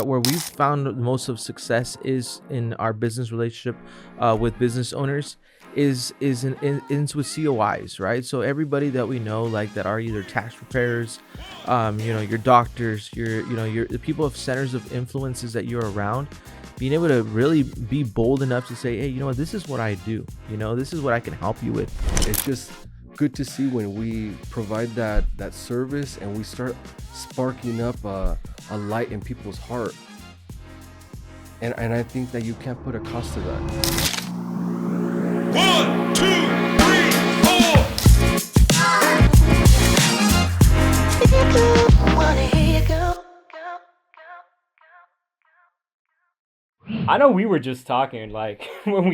where we've found most of success is in our business relationship with business owners is with COIs, right? So everybody that we know, like, that are either tax preparers, your doctors, your the people of centers of influences that you're around, being able to really be bold enough to say, hey, you know what, this is what I do, this is what I can help you with. It's just good to see when we provide that service and we start sparking up a light in people's heart, and I think that you can't put a cost to that. 1, 2, 3, 4. I know we were just talking, like, when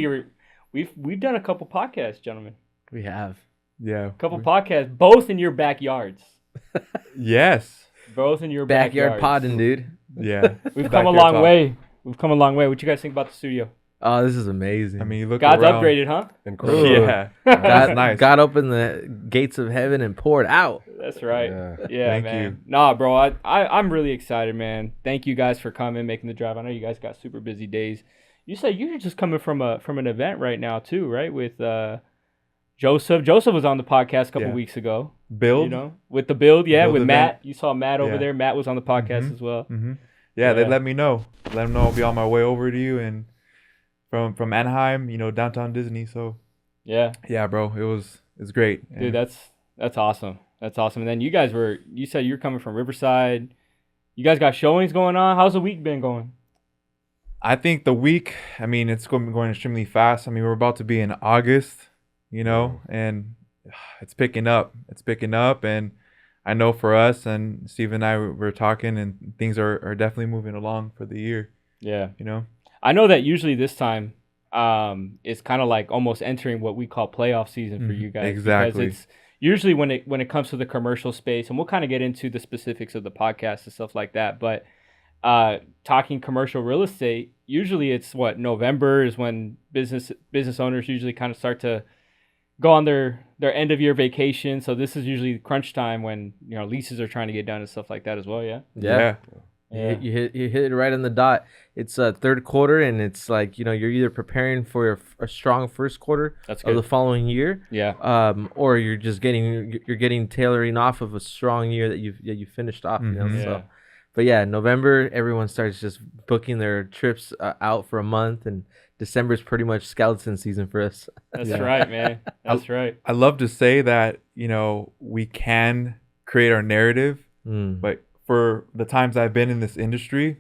we've done a couple podcasts, gentlemen. We have. Yeah. A couple podcasts, both in your backyards. Yes. Both in your backyard backyards. podding, dude. Yeah. We've come a long way. We've come a long way. What you guys think about the studio? Oh, this is amazing. I mean, you look God's around. upgraded, huh? Incredible. Yeah. That's nice. God opened the gates of heaven and poured out. That's right. Yeah, Thank man. you. Nah, bro, I'm really excited, man. Thank you guys for coming, making the drive. I know you guys got super busy days. You said you're just coming from an event right now too, right? With Joseph. Joseph was on the podcast a couple weeks ago. Build? With the build, Build with event. Matt. You saw Matt over there. Matt was on the podcast as well. Mm-hmm. Yeah, they let me know. Let them know I'll be on my way over to you, and from Anaheim, downtown Disney. So yeah, bro, it's great. Dude, that's awesome. That's awesome. And then you said you're coming from Riverside. You guys got showings going on. How's the week been going? I think the week, it's going extremely fast. We're about to be in August, and it's picking up. And I know for us, and Steve and I were talking, and things are definitely moving along for the year. Yeah. I know that usually this time it's kind of like almost entering what we call playoff season for you guys. Exactly. Because it's usually when it comes to the commercial space, and we'll kind of get into the specifics of the podcast and stuff like that, but talking commercial real estate, usually it's November is when business owners usually kind of start to go on their end of year vacation. So this is usually crunch time when leases are trying to get done and stuff like that as well. Yeah. You hit it right on the dot. It's third quarter, and it's like you're either preparing for a strong first quarter of the following year, or you're just getting tailoring off of a strong year that you finished off. So, but yeah, November everyone starts just booking their trips out for a month, and December is pretty much skeleton season for us. That's right, man. That's right. I love to say that we can create our narrative, but for the times I've been in this industry,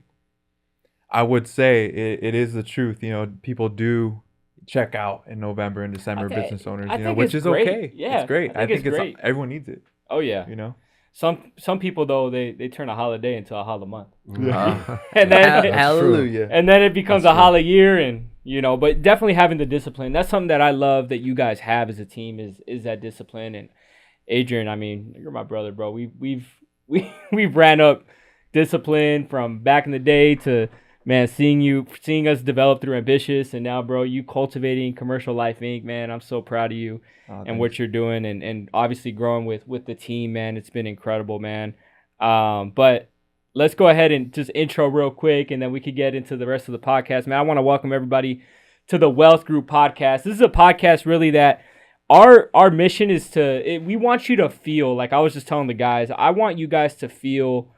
I would say it is the truth. People do check out in November and December, business owners, which is okay. Yeah, it's great. I think it's great. Everyone needs it. Oh yeah. Some people though they turn a holiday into a holla month. And then hallelujah. And then it becomes a holla year, and but definitely having the discipline. That's something that I love that you guys have as a team is that discipline. And Adrian, you're my brother, bro. We've ran up discipline from back in the day to, man, seeing us develop through Ambitious, and now, bro, you cultivating Commercial Life Inc., man. I'm so proud of you and what you're doing, and obviously growing with the team, man. It's been incredible, man. But let's go ahead and just intro real quick, and then we could get into the rest of the podcast, man. I want to welcome everybody to the Wealth Group podcast. This is a podcast really that our mission is we want you to feel, like I was just telling the guys, I want you guys to feel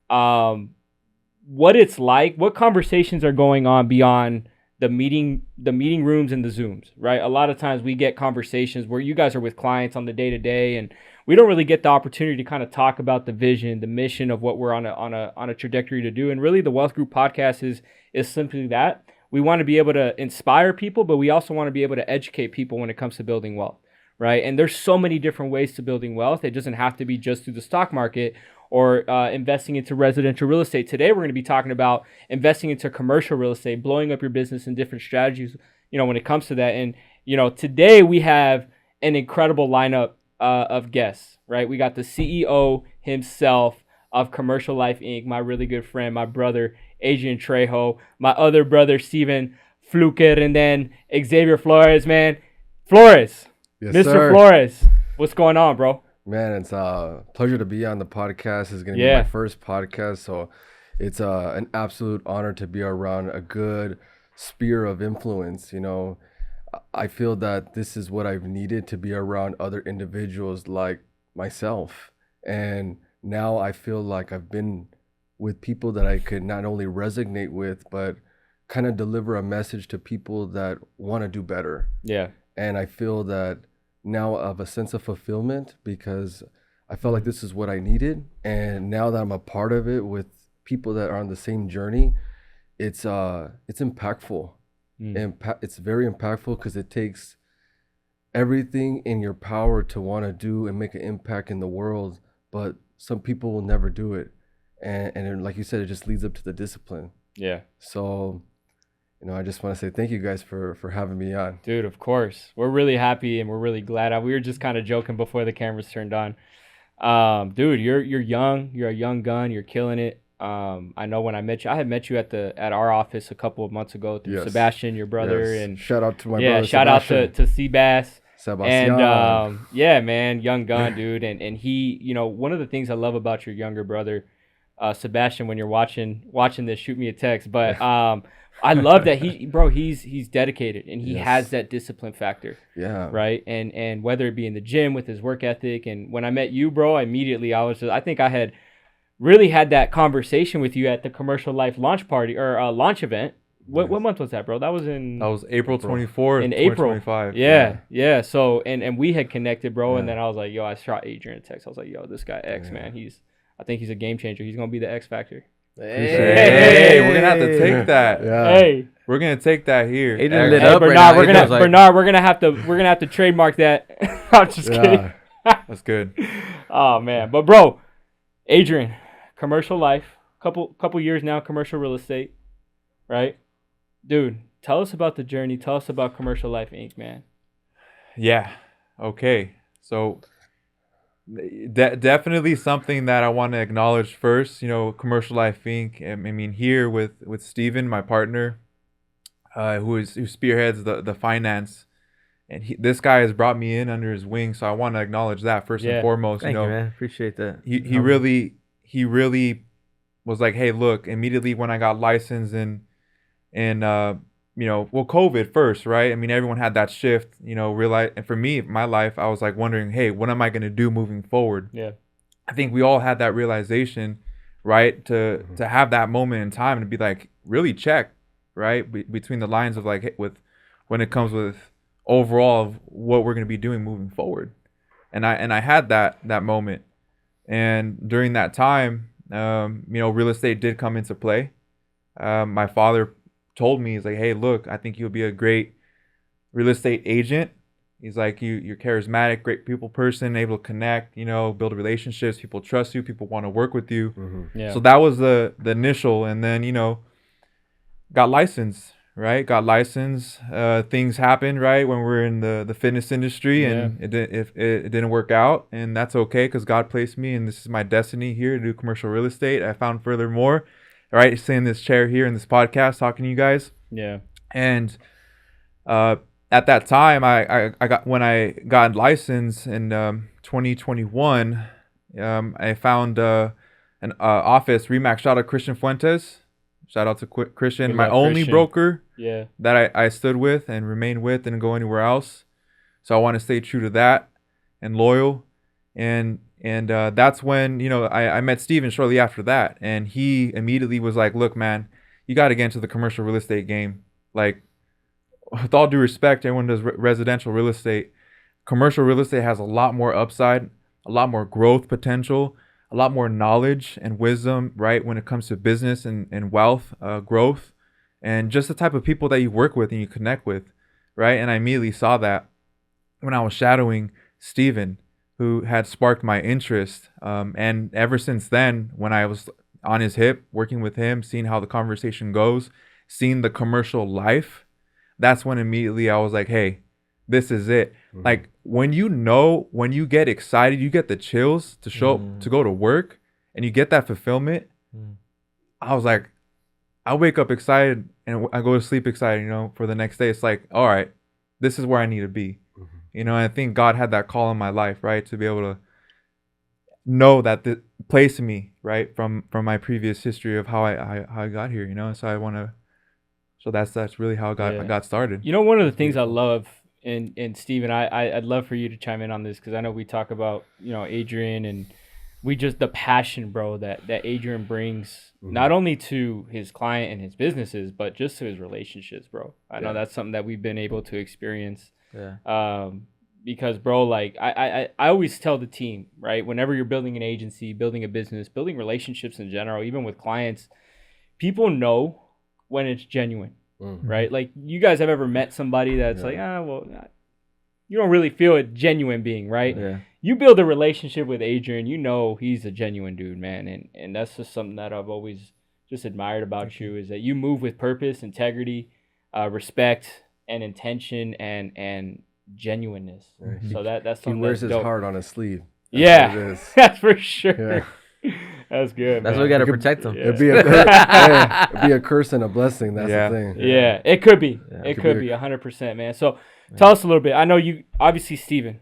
what it's like, what conversations are going on beyond the meeting rooms and the Zooms, right? A lot of times we get conversations where you guys are with clients on the day-to-day, and we don't really get the opportunity to kind of talk about the vision, the mission of what we're on a trajectory to do. And really the Wealth Group podcast is simply that. We want to be able to inspire people, but we also want to be able to educate people when it comes to building wealth, right? And there's so many different ways to building wealth. It doesn't have to be just through the stock market or investing into residential real estate. Today, we're going to be talking about investing into commercial real estate, blowing up your business and different strategies, when it comes to that. And, today we have an incredible lineup of guests, right? We got the CEO himself of Commercial Life Inc., my really good friend, my brother, Adrian Trejo, my other brother, Steven Pflucker, and then Xavier Flores, man. Flores, Yes, Mr. sir. Flores, what's going on, bro? Man, it's a pleasure to be on the podcast. It's going to be my first podcast, so It's an absolute honor to be around a good sphere of influence. I feel that this is what I've needed, to be around other individuals like myself. And now I feel like I've been with people that I could not only resonate with, but kind of deliver a message to people that want to do better. Yeah. And I feel that now I have a sense of fulfillment, because I felt like this is what I needed. And now that I'm a part of it with people that are on the same journey, it's impactful. It's very impactful, because it takes everything in your power to want to do and make an impact in the world, but some people will never do it. And like you said, it just leads up to the discipline. Yeah. So, I just want to say thank you guys for having me on. Dude, of course. We're really happy and we're really glad. We were just kind of joking before the cameras turned on. Dude, you're young. You're a young gun. You're killing it. I know when I met you, I had met you at our office a couple of months ago through Sebastian, your brother. Yes. And shout out to my brother, shout Sebastian. out to Seabass. Sebastian. And yeah, man, young gun, dude. And he, one of the things I love about your younger brother, Sebastian, when you're watching this, shoot me a text. But I love that he's dedicated and he has that discipline factor. Yeah. Right. And whether it be in the gym with his work ethic. And when I met you, bro, immediately I think I had really had that conversation with you at the Commercial Life launch party or launch event. What month was that, bro? That was April 24th, in April 2025. Yeah. So and we had connected, bro. And then I was like, yo, I shot Adrian a text. I was like, yo, this guy X, man, I think he's a game changer. He's gonna be the X factor. Hey, we're gonna have to take that. Yeah. Hey, we're gonna take that here. Adrian lit up Bernard, right now. Bernard, we're gonna have to trademark that. I'm just kidding. That's good. Oh man, but bro, Adrian, Commercial Life, couple years now, commercial real estate, right? Dude, tell us about the journey. Tell us about Commercial Life Inc., man. Yeah. Okay. So definitely something that I want to acknowledge first. Commercial Life Inc. I mean, here with Steven, my partner, who spearheads the finance, and this guy has brought me in under his wing. So I want to acknowledge that first and foremost. Thank you, man. Appreciate that. He really was like, hey, look, immediately when I got licensed and COVID first, right? I mean, everyone had that shift, realize, and for me, my life, I was like wondering, hey, what am I going to do moving forward? Yeah. I think we all had that realization, right? To have that moment in time and to be like, really check, right? Between the lines of like, when it comes with overall of what we're going to be doing moving forward. And I had that moment. And during that time, real estate did come into play. My father told me, he's like, hey, look, I think you'll be a great real estate agent. He's like, you're charismatic, great people person, able to connect, build relationships. People trust you. People want to work with you. Mm-hmm. Yeah. So that was the initial. And then, got licensed, right? Got licensed. Things happened, right? When we're in the fitness industry and it didn't work out. And that's okay, because God placed me and this is my destiny here to do commercial real estate. I found furthermore, right, sitting in this chair here in this podcast talking to you guys. Yeah. And at that time, when I got licensed in 2021, I found an office, Remax. Shout out Christian Fuentes. Shout out to Christian, my only broker that I stood with and remained with, didn't go anywhere else. So I want to stay true to that and loyal. And that's when, I met Steven shortly after that. And he immediately was like, look, man, you got to get into the commercial real estate game. Like, with all due respect, everyone does residential real estate. Commercial real estate has a lot more upside, a lot more growth potential, a lot more knowledge and wisdom, right, when it comes to business and wealth growth, and just the type of people that you work with and you connect with, right? And I immediately saw that when I was shadowing Steven, who had sparked my interest. And ever since then, when I was on his hip, working with him, seeing how the conversation goes, seeing the commercial life, that's when immediately I was like, hey, this is it. Mm-hmm. Like when you get excited, you get the chills to show up, to go to work, and you get that fulfillment. I was like, I wake up excited and I go to sleep excited, for the next day. It's like, all right, this is where I need to be. And I think God had that call in my life, right? To be able to know that the plays to me, right, from my previous history of how I got here, so I want to, so that's really how I got started. One of the things I love, and Steven, I'd love for you to chime in on this, because I know we talk about Adrian, and we just the passion, bro, that Adrian brings not only to his client and his businesses, but just to his relationships, bro. I know that's something that we've been able to experience. Because, bro, like I always tell the team, right, whenever you're building an agency, building a business, building relationships in general, even with clients, people know when it's genuine, right? Like, you guys have ever met somebody that's like, you don't really feel it genuine being, right? Yeah. You build a relationship with Adrian, he's a genuine dude, man. And that's just something that I've always just admired about you, is that you move with purpose, integrity, respect, and intention, and genuineness. So that's something he wears that's his dope. heart on his sleeve. That's for sure. That's good. That's why we got to protect them. It'd be a curse and a blessing. That's the thing. Yeah, it could be. It could be 100%, man. So tell us a little bit. I know you, obviously, Steven,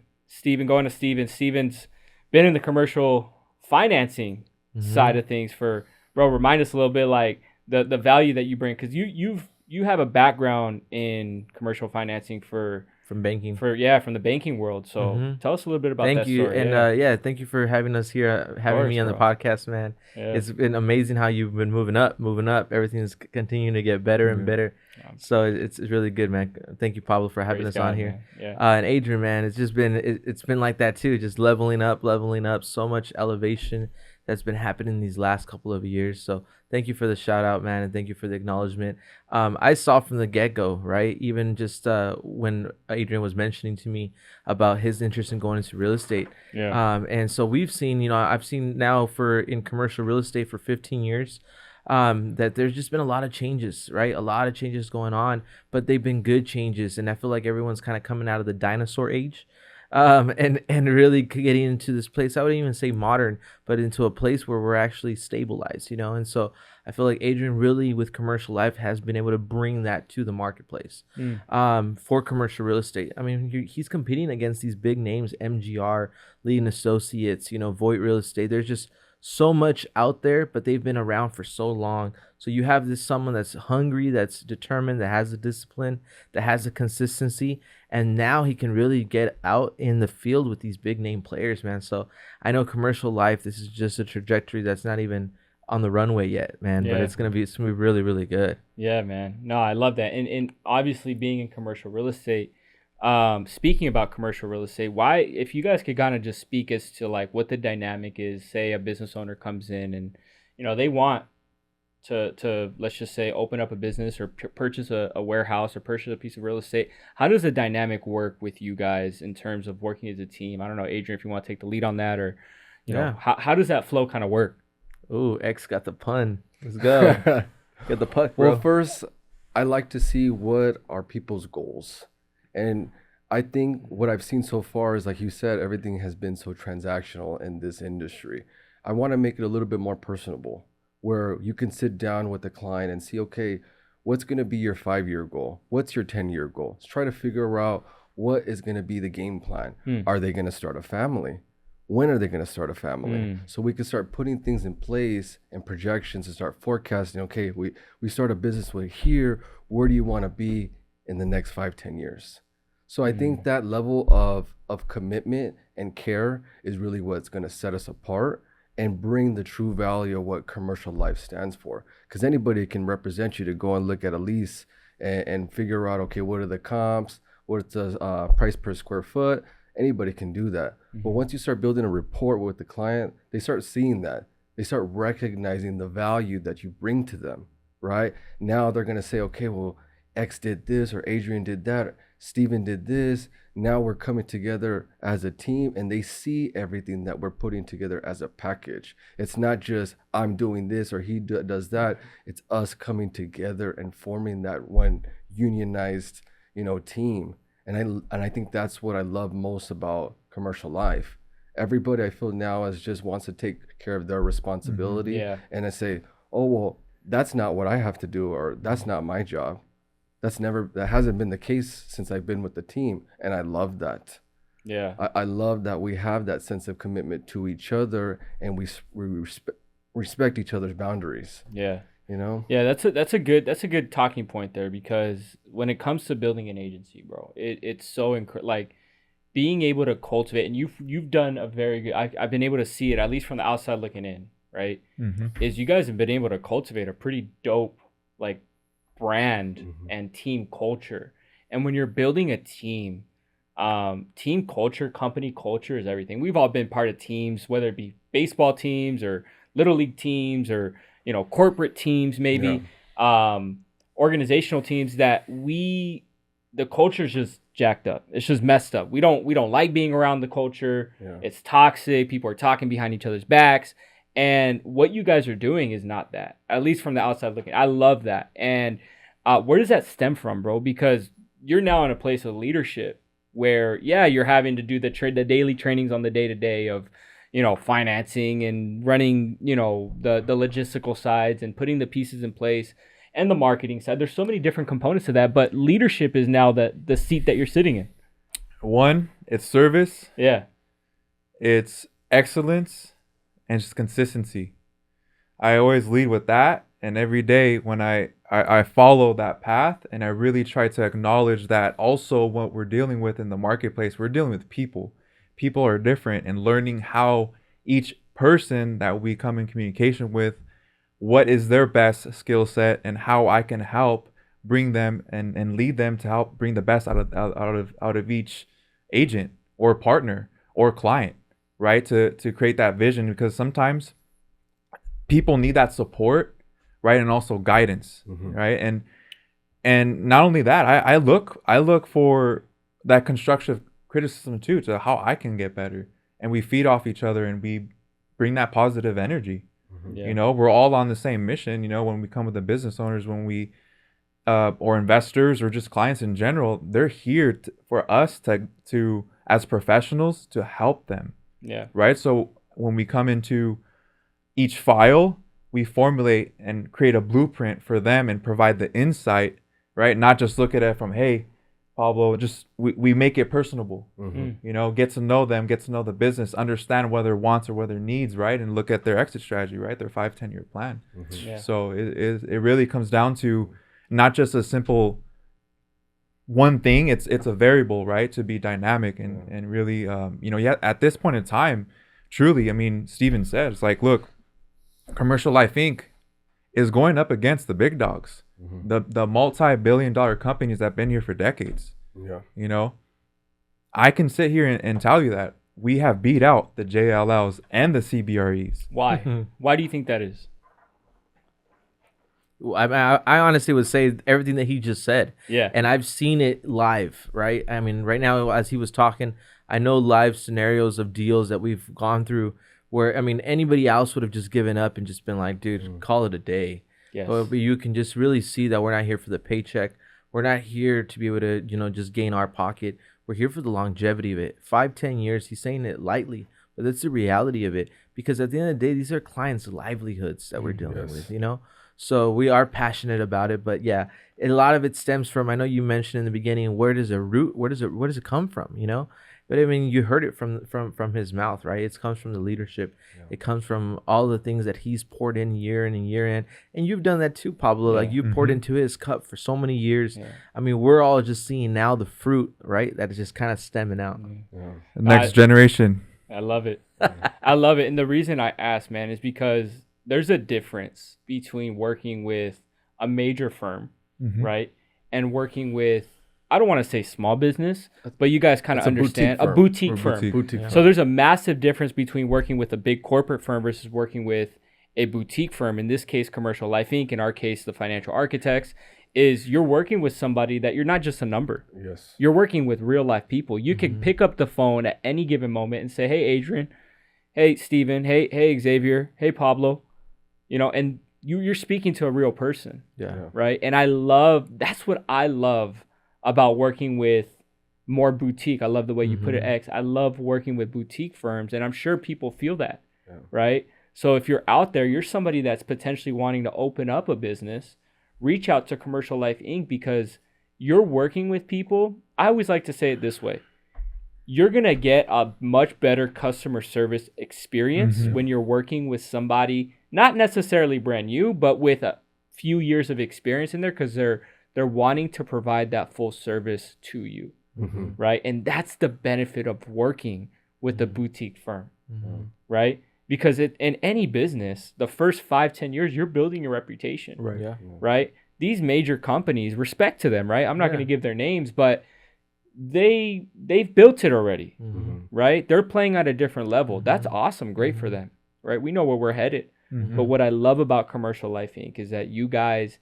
going to Steven. Steven's been in the commercial financing side of things for, bro, remind us a little bit, like the value that you bring, because you have a background in commercial financing from banking, from the banking world. So tell us a little bit about that. Thank you. Story. And thank you for having us here, having me on the podcast, man. It's been amazing how you've been moving up. Everything's continuing to get better and better. So it's really good, man. Thank you, Pablo, for having us on here. And Adrian, man, it's just been it's been like that too, just leveling up, so much elevation that's been happening these last couple of years. So thank you for the shout out, man, and thank you for the acknowledgement. I saw from the get-go, right, even just when Adrian was mentioning to me about his interest in going into real estate. And so we've seen, I've seen now in commercial real estate for 15 years, that there's just been a lot of changes, right? A lot of changes going on, but they've been good changes. And I feel like everyone's kind of coming out of the dinosaur age. And really getting into this place, I wouldn't even say modern, but into a place where we're actually stabilized, and so I feel like Adrian really, with Commercial Life, has been able to bring that to the marketplace for commercial real estate. I mean, he's competing against these big names, MGR, Lee and Associates, Voight Real Estate. There's just so much out there, but they've been around for so long. So you have someone that's hungry, that's determined, that has the discipline, that has the consistency, and now he can really get out in the field with these big name players, man. So I know Commercial Life, this is just a trajectory that's not even on the runway yet, man. But it's gonna be really, really good. Yeah, man. No, I love that. And obviously, being in commercial real estate, speaking about commercial real estate, why, if you guys could kind of just speak as to like what the dynamic is, say a business owner comes in and they want to let's just say open up a business or purchase a warehouse or purchase a piece of real estate. How does the dynamic work with you guys in terms of working as a team? I don't know, Adrian, if you want to take the lead on that, or know, how does that flow kind of work? Ooh, X got the pun. Let's go. Get the puck, bro. Well, first, I like to see what are people's goals. And I think what I've seen so far is, like you said, everything has been so transactional in this industry. I want to make it a little bit more personable, where you can sit down with the client and see, okay, what's going to be your 5-year goal? What's your 10-year goal? Let's try to figure out what is going to be the game plan. Are they going to start a family? When are they going to start a family? So we can start putting things in place and projections and start forecasting, okay, we start a business with here. Where do you want to be in the next 5-10 years? So I think that level of commitment and care is really what's going to set us apart and bring the true value of what Commercial Life stands for. Because anybody can represent you to go and look at a lease and figure out, okay, what are the comps? What's the price per square foot? Anybody can do that. But once you start building a rapport with the client, they start seeing that. They start recognizing the value that you bring to them, right? Now they're going to say, okay, well, X did this, or Adrian did that, Steven did this. Now we're coming together as a team, and they see everything that we're putting together as a package. It's not just I'm doing this or he does that. It's us coming together and forming that one unionized, team. And I think that's what I love most about Commercial Life. Everybody, I feel now, just wants to take care of their responsibility. And I say, oh, well, that's not what I have to do, or that's not my job. That hasn't been the case since I've been with the team, and I love that. Yeah. I love that we have that sense of commitment to each other, and we respect each other's boundaries. Yeah. You know? Yeah, that's a good talking point there, because when it comes to building an agency, bro, it's so like being able to cultivate, and you've done a very good, I've been able to see it, at least from the outside looking in, right? Mm-hmm. Is you guys have been able to cultivate a pretty dope like brand and team culture. And when you're building a team culture, company culture is everything. We've all been part of teams, whether it be baseball teams or little league teams or corporate teams, maybe organizational teams, that the culture's just jacked up. It's just messed up. We don't like being around the culture. Yeah. It's toxic. People are talking behind each other's backs. And what you guys are doing is not that, at least from the outside looking. I love that. And where does that stem from, bro? Because you're now in a place of leadership where, you're having to do the daily trainings on the day-to-day of, financing and running, the logistical sides and putting the pieces in place and the marketing side. There's so many different components to that, but leadership is now the seat that you're sitting in. One, it's service. Yeah. It's excellence and just consistency. I always lead with that. And every day when I follow that path, and I really try to acknowledge that also what we're dealing with in the marketplace, we're dealing with people. People are different, and learning how each person that we come in communication with, what is their best skill set, and how I can help bring them and lead them to help bring the best out of each agent or partner or client, right? To create that vision, because sometimes people need that support, right? And also guidance, right? And not only that, I look for that constructive criticism too, to how I can get better, and we feed off each other and we bring that positive energy. We're all on the same mission. When we come with the business owners, when we or investors or just clients in general, they're here for us to as professionals to help them. Right. So when we come into each file, we formulate and create a blueprint for them and provide the insight, right? Not just look at it from, hey, Pablo, just we make it personable, get to know them, get to know the business, understand what their wants or what their needs, right? And look at their exit strategy, right? Their 5-10 year plan. So it really comes down to not just a simple one thing. It's a variable, right? To be dynamic and really, at this point in time, truly, I mean, Steven said, it's like, look, Commercial Life Inc. is going up against the big dogs. The multi-billion-dollar companies that have been here for decades. I can sit here and tell you that we have beat out the JLLs and the CBREs. Why? Why do you think that is? I honestly would say everything that he just said. Yeah. And I've seen it live, right? I mean, right now, as he was talking, I know live scenarios of deals that we've gone through where, I mean, anybody else would have just given up and just been like, dude, call it a day. Yes. But you can just really see that we're not here for the paycheck. We're not here to be able to, just gain our pocket. We're here for the longevity of it. 5-10 years, he's saying it lightly, but that's the reality of it. Because at the end of the day, these are clients' livelihoods that we're dealing with, So we are passionate about it. But yeah, a lot of it stems from, I know you mentioned in the beginning, where does it come from, But I mean, you heard it from his mouth, right? It comes from the leadership. Yeah. It comes from all the things that he's poured in year in and year in. And you've done that too, Pablo. Yeah. Like you poured into his cup for so many years. Yeah. I mean, we're all just seeing now the fruit, right? That is just kind of stemming out. Yeah. The next generation. I love it. I love it. And the reason I ask, man, is because there's a difference between working with a major firm, right? And working with, I don't want to say small business, but you guys kind of understand a boutique firm. Yeah. So there's a massive difference between working with a big corporate firm versus working with a boutique firm. In this case, Commercial Life Inc. In our case, the Financial Architects, is you're working with somebody that you're not just a number. Yes. You're working with real life people. You can pick up the phone at any given moment and say, hey, Adrian, hey, Steven, hey, Xavier, hey, Pablo, and you're speaking to a real person. Yeah. Right. And that's what I love about working with more boutique. I love the way you put it, X. I love working with boutique firms, and I'm sure people feel that, right? So if you're out there, you're somebody that's potentially wanting to open up a business, reach out to Commercial Life Inc. because you're working with people. I always like to say it this way. you're going to get a much better customer service experience when you're working with somebody, not necessarily brand new, but with a few years of experience in there, because they're wanting to provide that full service to you, right? And that's the benefit of working with a boutique firm, right? Because in any business, the first 5-10 years, you're building your reputation, right? These major companies, respect to them, right? I'm not going to give their names, but they've built it already, right? They're playing at a different level. That's awesome. Great for them, right? We know where we're headed. But what I love about Commercial Life Inc. is that you guys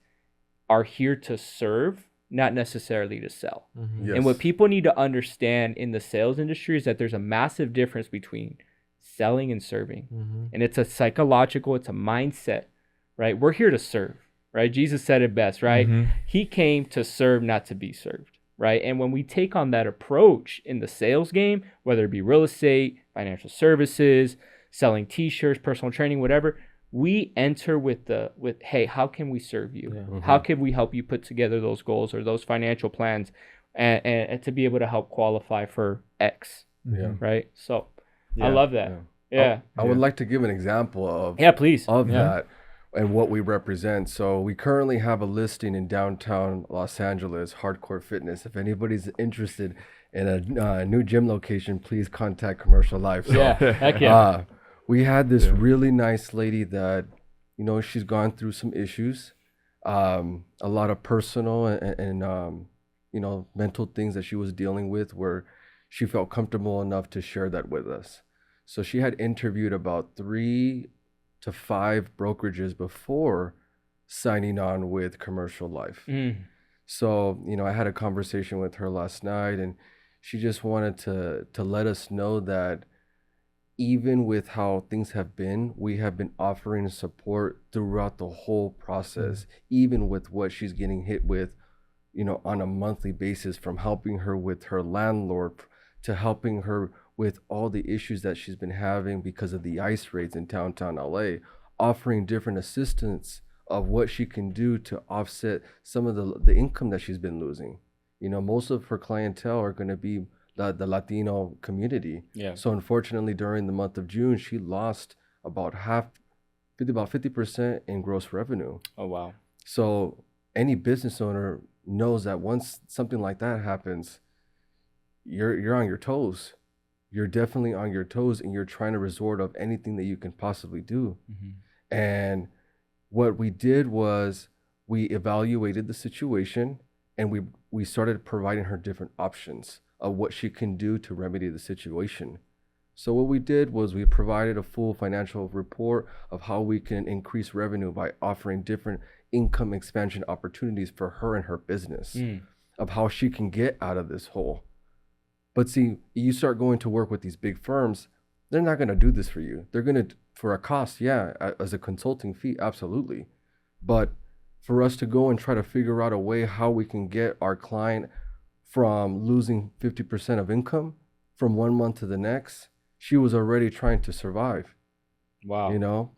are here to serve, not necessarily to sell. And what people need to understand in the sales industry is that there's a massive difference between selling and serving. And it's a psychological, it's a mindset, right? We're here to serve, right? Jesus said it best, right? He came to serve, not to be served. Right. And when we take on that approach in the sales game, whether it be real estate, financial services, selling T-shirts, personal training, whatever, we enter with hey, how can we serve you? How can we help you put together those goals or those financial plans and to be able to help qualify for X? Right. So I love that. I would like to give an example of that and what we represent. So we currently have a listing in downtown Los Angeles, Hardcore Fitness. If anybody's interested in a new gym location, please contact Commercial Life. So, heck yeah. We had this really nice lady that, she's gone through some issues, a lot of personal and mental things that she was dealing with, where she felt comfortable enough to share that with us. So she had interviewed about 3 to 5 brokerages before signing on with Commercial Life. So, I had a conversation with her last night, and she just wanted to let us know that even with how things have been, we have been offering support throughout the whole process, even with what she's getting hit with, on a monthly basis, from helping her with her landlord to helping her with all the issues that she's been having because of the ICE raids in downtown LA, offering different assistance of what she can do to offset some of the income that she's been losing. Most of her clientele are going to be the Latino community. So unfortunately, during the month of June, she lost about 50% in gross revenue. Oh, wow. So any business owner knows that once something like that happens, you're on your toes. You're definitely on your toes, and you're trying to resort of anything that you can possibly do. And what we did was we evaluated the situation, and we started providing her different options of what she can do to remedy the situation. So what we did was we provided a full financial report of how we can increase revenue by offering different income expansion opportunities for her and her business, of how she can get out of this hole. But see, you start going to work with these big firms, they're not going to do this for you. They're going to, for a cost, as a consulting fee, absolutely. But for us to go and try to figure out a way how we can get our client from losing 50% of income from one month to the next, she was already trying to survive. Wow.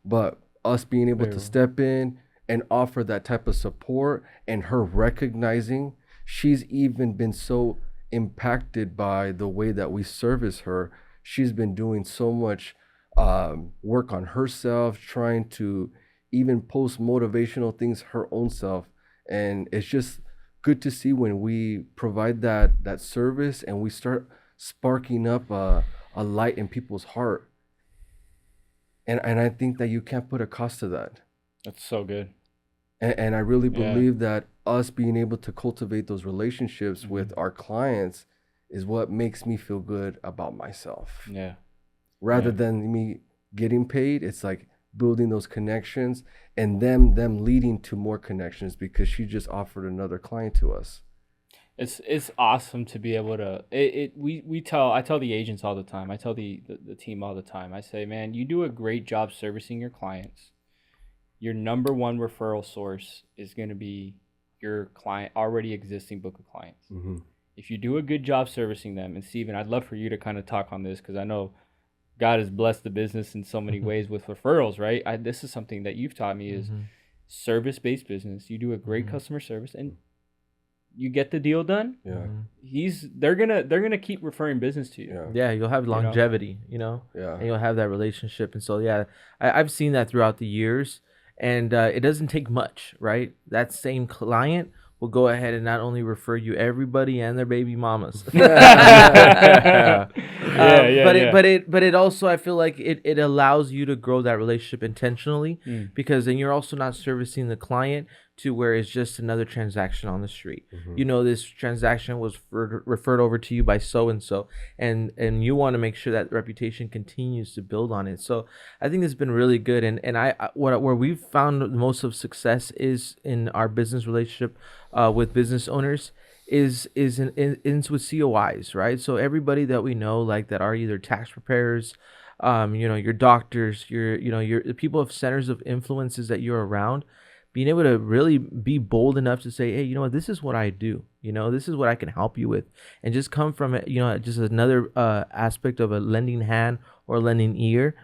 But us being able to step in and offer that type of support, and her recognizing she's even been so impacted by the way that we service her. She's been doing so much work on herself, trying to even post motivational things her own self. And it's just good to see when we provide that service and we start sparking up a light in people's heart. And I think that you can't put a cost to that. That's so good. And I really believe that us being able to cultivate those relationships with our clients is what makes me feel good about myself. Rather than me getting paid, it's like building those connections and them leading to more connections, because she just offered another client to us. It's awesome to be able to I tell the agents all the time. I tell the team all the time. I say, man, you do a great job servicing your clients. Your number one referral source is going to be your client, already existing book of clients. If you do a good job servicing them, and Steven, I'd love for you to kind of talk on this, because I know God has blessed the business in so many ways with referrals, right? This is something that you've taught me is service-based business. You do a great customer service, and you get the deal done, they're gonna keep referring business to you. Yeah, you'll have longevity, and you'll have that relationship. And so I've seen that throughout the years, and it doesn't take much, right? That same client will go ahead and not only refer you everybody and their baby mamas. But it also, I feel like it allows you to grow that relationship intentionally, because then you're also not servicing the client to where it's just another transaction on the street. This transaction was referred over to you by so-and-so, and you want to make sure that reputation continues to build on it. So I think it's been really good. And where we've found most of success is in our business relationship with business owners is with COIs, right? So everybody that we know, like, that are either tax preparers, your doctors, your the people of centers of influences that you're around, being able to really be bold enough to say, hey, this is what I do. This is what I can help you with. And just come from it, just another aspect of a lending hand or lending ear.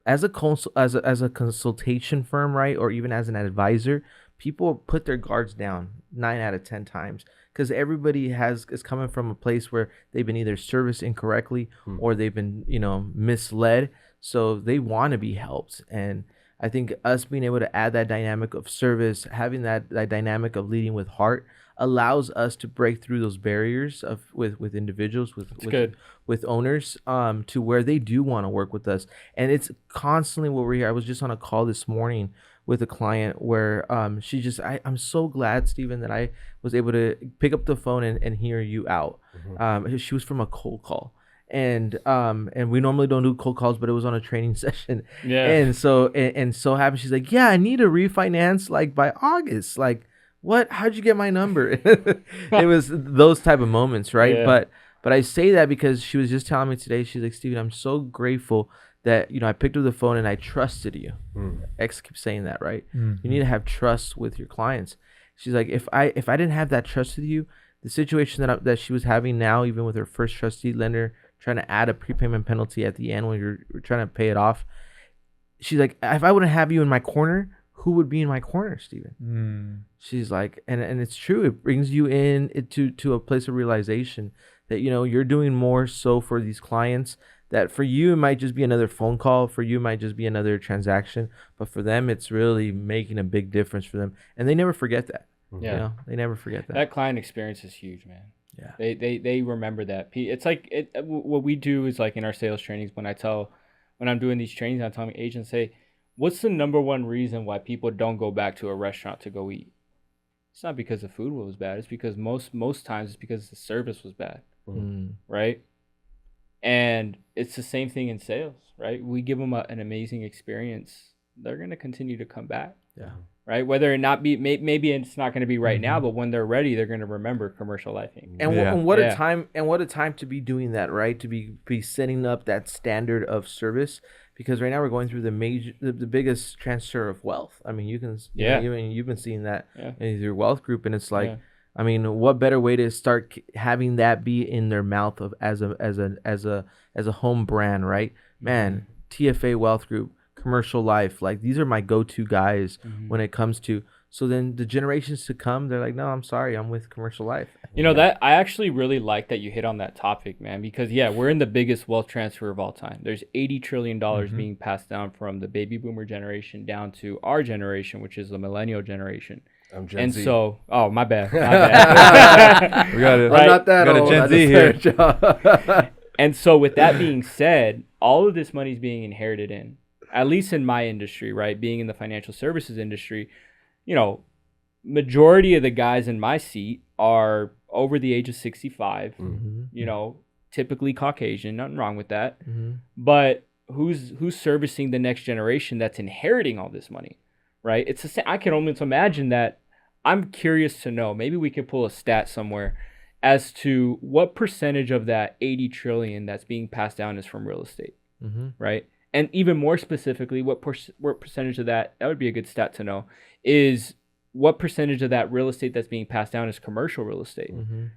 As a consultation firm, right, or even as an advisor, people put their guards down 9 out of 10 times, because everybody is coming from a place where they've been either serviced incorrectly or they've been, misled. So they want to be helped. And I think us being able to add that dynamic of service, having that dynamic of leading with heart, allows us to break through those barriers with individuals, with owners, to where they do want to work with us. And it's constantly what we're here. I was just on a call this morning with a client where I'm so glad, Steven, that I was able to pick up the phone and hear you out. She was from a cold call. And we normally don't do cold calls, but it was on a training session. Yeah. And so happy, she's like, yeah, I need to refinance like by August. Like, what? How'd you get my number? It was those type of moments, right? Yeah. But I say that because she was just telling me today, she's like, Steven, I'm so grateful that, I picked up the phone and I trusted you. X keeps saying that, right? You need to have trust with your clients. She's like, if I didn't have that trust with you, the situation that she was having now, even with her first trustee lender trying to add a prepayment penalty at the end when you're trying to pay it off, she's like, if I wouldn't have you in my corner, who would be in my corner, Steven? She's like, and it's true. It brings you to a place of realization that, you're doing more so for these clients, that for you, it might just be another phone call. For you, it might just be another transaction. But for them, it's really making a big difference for them. And they never forget that. Yeah. They never forget that. That client experience is huge, man. Yeah. They remember that. It's like, what we do is like in our sales trainings, when I'm doing these trainings, I'm telling agents, say, what's the number one reason why people don't go back to a restaurant to go eat? It's not because the food was bad. It's because most times it's because the service was bad. Right? And it's the same thing in sales, right? We give them an amazing experience. They're going to continue to come back. Yeah. Right? Whether it not be, maybe it's not going to be right now, but when they're ready, they're going to remember commercial lifing. And what a time to be doing that, right? To be setting up that standard of service, because right now we're going through the biggest transfer of wealth. I mean, you've been seeing that in your wealth group, and it's like, I mean, what better way to start having that be in their mouth as a home brand, right? Man, TFA Wealth Group, Commercial Life, like, these are my go-to guys when it comes to. So then the generations to come, they're like, no, I'm sorry, I'm with Commercial Life. That I actually really like that you hit on that topic, man, because we're in the biggest wealth transfer of all time. There's $80 trillion being passed down from the baby boomer generation down to our generation, which is the millennial generation. I'm Gen Z. And so, my bad. We got it. Right? I'm not that old. Gen Z here. And so with that being said, all of this money is being inherited at least in my industry, right? Being in the financial services industry, majority of the guys in my seat are over the age of 65, typically Caucasian, nothing wrong with that. But who's servicing the next generation that's inheriting all this money, right? It's the same. I can almost imagine that. I'm curious to know, maybe we could pull a stat somewhere as to what percentage of that 80 trillion that's being passed down is from real estate, right? And even more specifically, what percentage of that would be a good stat to know, is what percentage of that real estate that's being passed down is commercial real estate,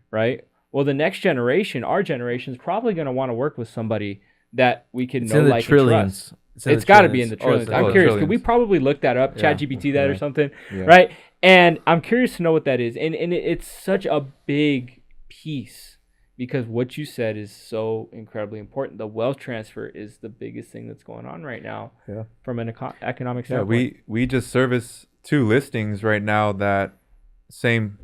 right? Well, the next generation, our generation, is probably going to want to work with somebody that we can know, like, and trust. It's got to be in the trillions. I'm curious. Could we probably look that up, ChatGPT that or something, right? And I'm curious to know what that is. And it's such a big piece because what you said is so incredibly important. The wealth transfer is the biggest thing that's going on right now from an economic standpoint. We just service 2 listings right now that same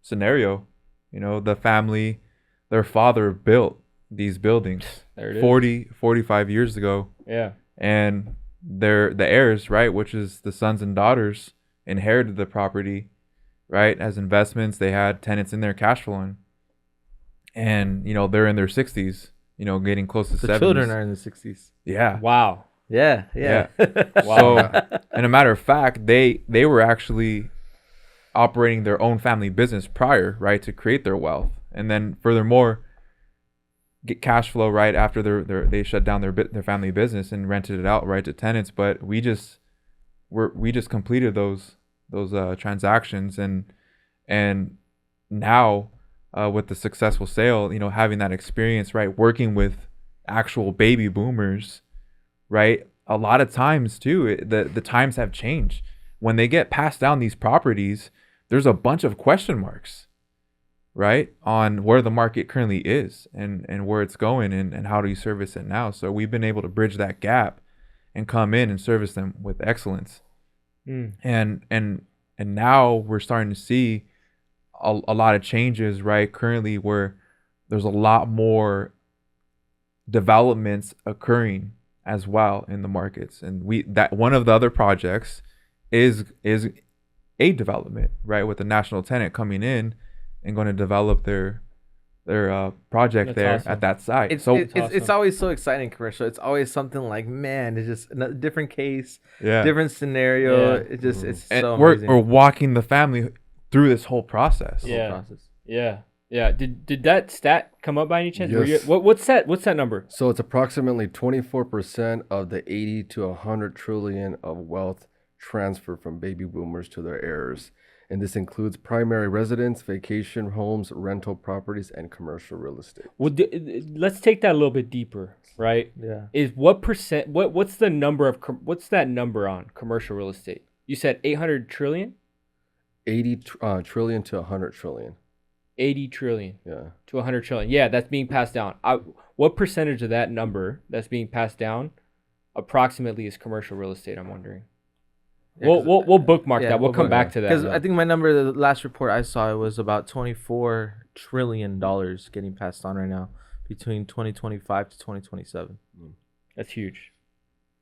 scenario. You know, the family, their father built these buildings 45 years ago. Yeah. And the heirs, right, which is the sons and daughters, inherited the property, right, as investments. They had tenants in their cash flowing. And, you know, they're in their 60s, you know, getting close to 70s. The children are in the 60s. Yeah. Wow. Yeah. Wow. So, and a matter of fact, they were actually operating their own family business prior, right, to create their wealth. And then furthermore, get cash flow right after they shut down their family business and rented it out right to tenants. But we just completed those transactions, and now with the successful sale, you know, having that experience, right, working with actual baby boomers, right, a lot of times too, the times have changed. When they get passed down these properties, there's a bunch of question marks, right, on where the market currently is and where it's going and how do you service it now. So we've been able to bridge that gap and come in and service them with excellence. And now we're starting to see a lot of changes, right, currently, where there's a lot more developments occurring as well in the markets. And that one of the other projects is a development, right, with a national tenant coming in and going to develop their project at that site. It's always so exciting, commercial. It's always something like, man, it's just a different case, different scenario. It's so amazing. We're walking the family through this whole process. Yeah. Did that stat come up by any chance? Yes. What's that number? So it's approximately 24% of the 80 to 100 trillion of wealth transferred from baby boomers to their heirs. And this includes primary residence, vacation homes, rental properties, and commercial real estate. Well, let's take that a little bit deeper, right? Yeah. Is what percent? What's the number of? What's that number on commercial real estate? You said 800 trillion. 80 trillion to 100 trillion. 80 trillion. Yeah. To 100 trillion. Yeah, that's being passed down. What percentage of that number that's being passed down, approximately, is commercial real estate? I'm wondering. Yeah, we'll bookmark that. We'll come back to that. Because I think my number, the last report I saw, it was about $24 trillion getting passed on right now between 2025 to 2027. That's huge.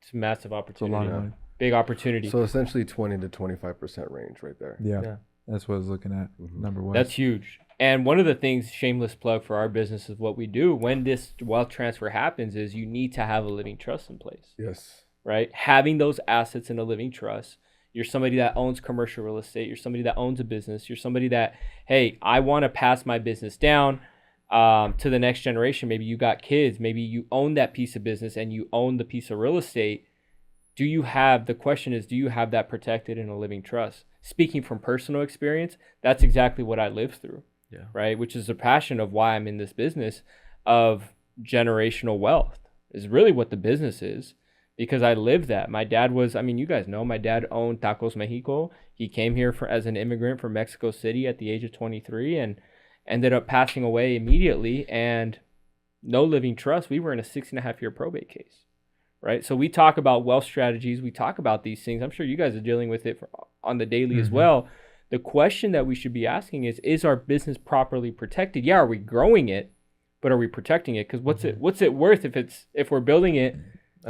It's a massive opportunity. It's a lot of money. Big opportunity. So essentially 20 to 25% range right there. Yeah. That's what I was looking at. Number one. That's huge. And one of the things, shameless plug for our business, is what we do when this wealth transfer happens is you need to have a living trust in place. Yes. Right? Having those assets in a living trust. You're somebody that owns commercial real estate. You're somebody that owns a business. You're somebody that, hey, I want to pass my business down to the next generation. Maybe you got kids. Maybe you own that piece of business and you own the piece of real estate. The question is, do you have that protected in a living trust? Speaking from personal experience, that's exactly what I lived through. Yeah. Right. Which is the passion of why I'm in this business of generational wealth is really what the business is. Because I lived that. My dad was, you guys know, my dad owned Tacos Mexico. He came here as an immigrant from Mexico City at the age of 23 and ended up passing away immediately. And no living trust. We were in a 6.5-year probate case, right? So we talk about wealth strategies. We talk about these things. I'm sure you guys are dealing with it on the daily as well. The question that we should be asking is our business properly protected? Yeah, are we growing it, but are we protecting it? Because what's it worth if we're building it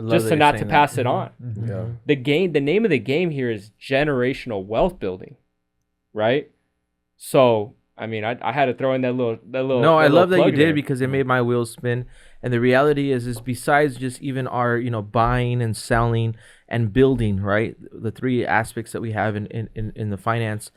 just to pass it on? Yeah. The name of the game here is generational wealth building, right? So I had to throw in that little. No, I love that you did because it made my wheels spin. And the reality is besides just even our buying and selling and building, right? The 3 aspects that we have in the finance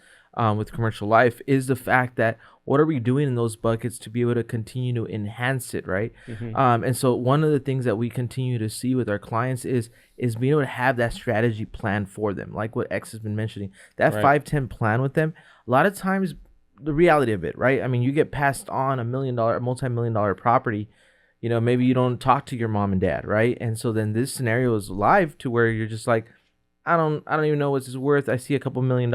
with commercial life is the fact that what are we doing in those buckets to be able to continue to enhance it, right? And so one of the things that we continue to see with our clients is being able to have that strategy plan for them, like what X has been mentioning, that 5-10 plan with them. A lot of times, the reality of it, right? You get passed on a multi-million-dollar property. Maybe you don't talk to your mom and dad, right? And so then this scenario is live to where you're just like, I don't even know what this is worth. I see a couple $1 million.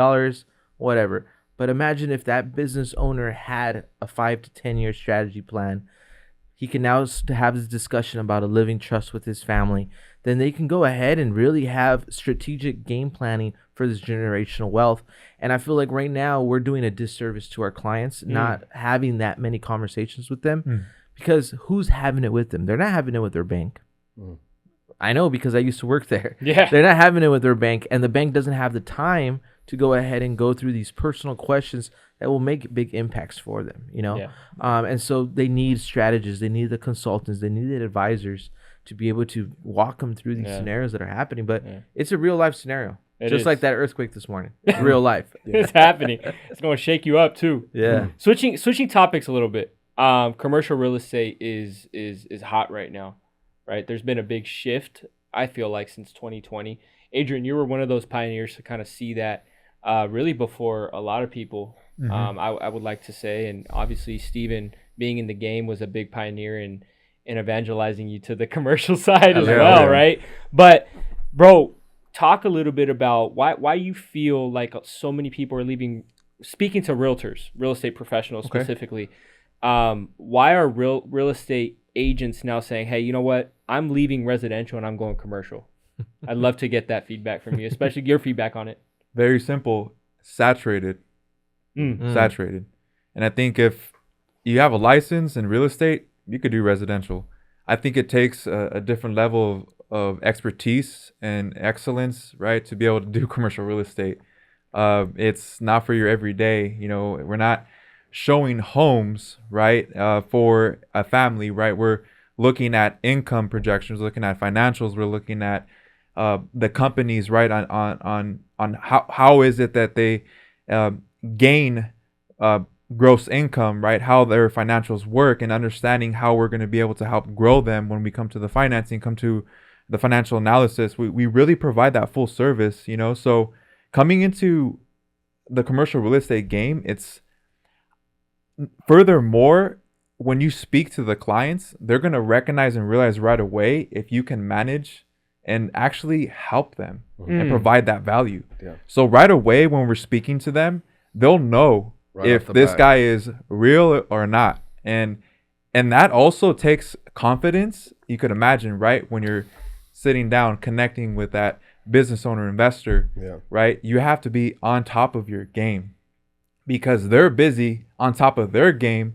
whatever. But imagine if that business owner had a 5 to 10 year strategy plan. He can now have this discussion about a living trust with his family. Then they can go ahead and really have strategic game planning for this generational wealth. And I feel like right now we're doing a disservice to our clients, not having that many conversations with them, because who's having it with them? They're not having it with their bank. I know, because I used to work there. Yeah. They're not having it with their bank, and the bank doesn't have the time to go ahead and go through these personal questions that will make big impacts for them, you know? And so they need strategists, they need the consultants, they need the advisors to be able to walk them through these scenarios that are happening. But it's a real life scenario. Just like that earthquake this morning. Real life. It's happening. It's going to shake you up too. Yeah. Switching topics a little bit. Commercial real estate is hot right now, right? There's been a big shift, I feel like, since 2020. Adrian, you were one of those pioneers to kind of see that really before a lot of people. I would like to say, and obviously Steven, being in the game, was a big pioneer in evangelizing you to the commercial side as well, right? But bro, talk a little bit about why you feel like so many people are leaving. Speaking to realtors, real estate professionals specifically, why are real estate agents now saying, hey, you know what, I'm leaving residential and I'm going commercial? I'd love to get that feedback from you, especially your feedback on it. Very simple. Saturated. Saturated. And I think if you have a license in real estate, you could do residential. I think it takes a different level of expertise and excellence, right, to be able to do commercial real estate. It's not for your everyday. You know, we're not showing homes, right, for a family, right? We're looking at income projections, looking at financials. We're looking at the companies, right, on how is it that they gain gross income, right? How their financials work, and understanding how we're going to be able to help grow them when we come to the financing, come to the financial analysis. We really provide that full service, you know. So coming into the commercial real estate game, it's furthermore, when you speak to the clients, they're going to recognize and realize right away if you can manage and actually help them and provide that value. So right away when we're speaking to them, they'll know if this guy is real or not. And that also takes confidence. You could imagine, right, when you're sitting down connecting with that business owner, investor, right, you have to be on top of your game, because they're busy on top of their game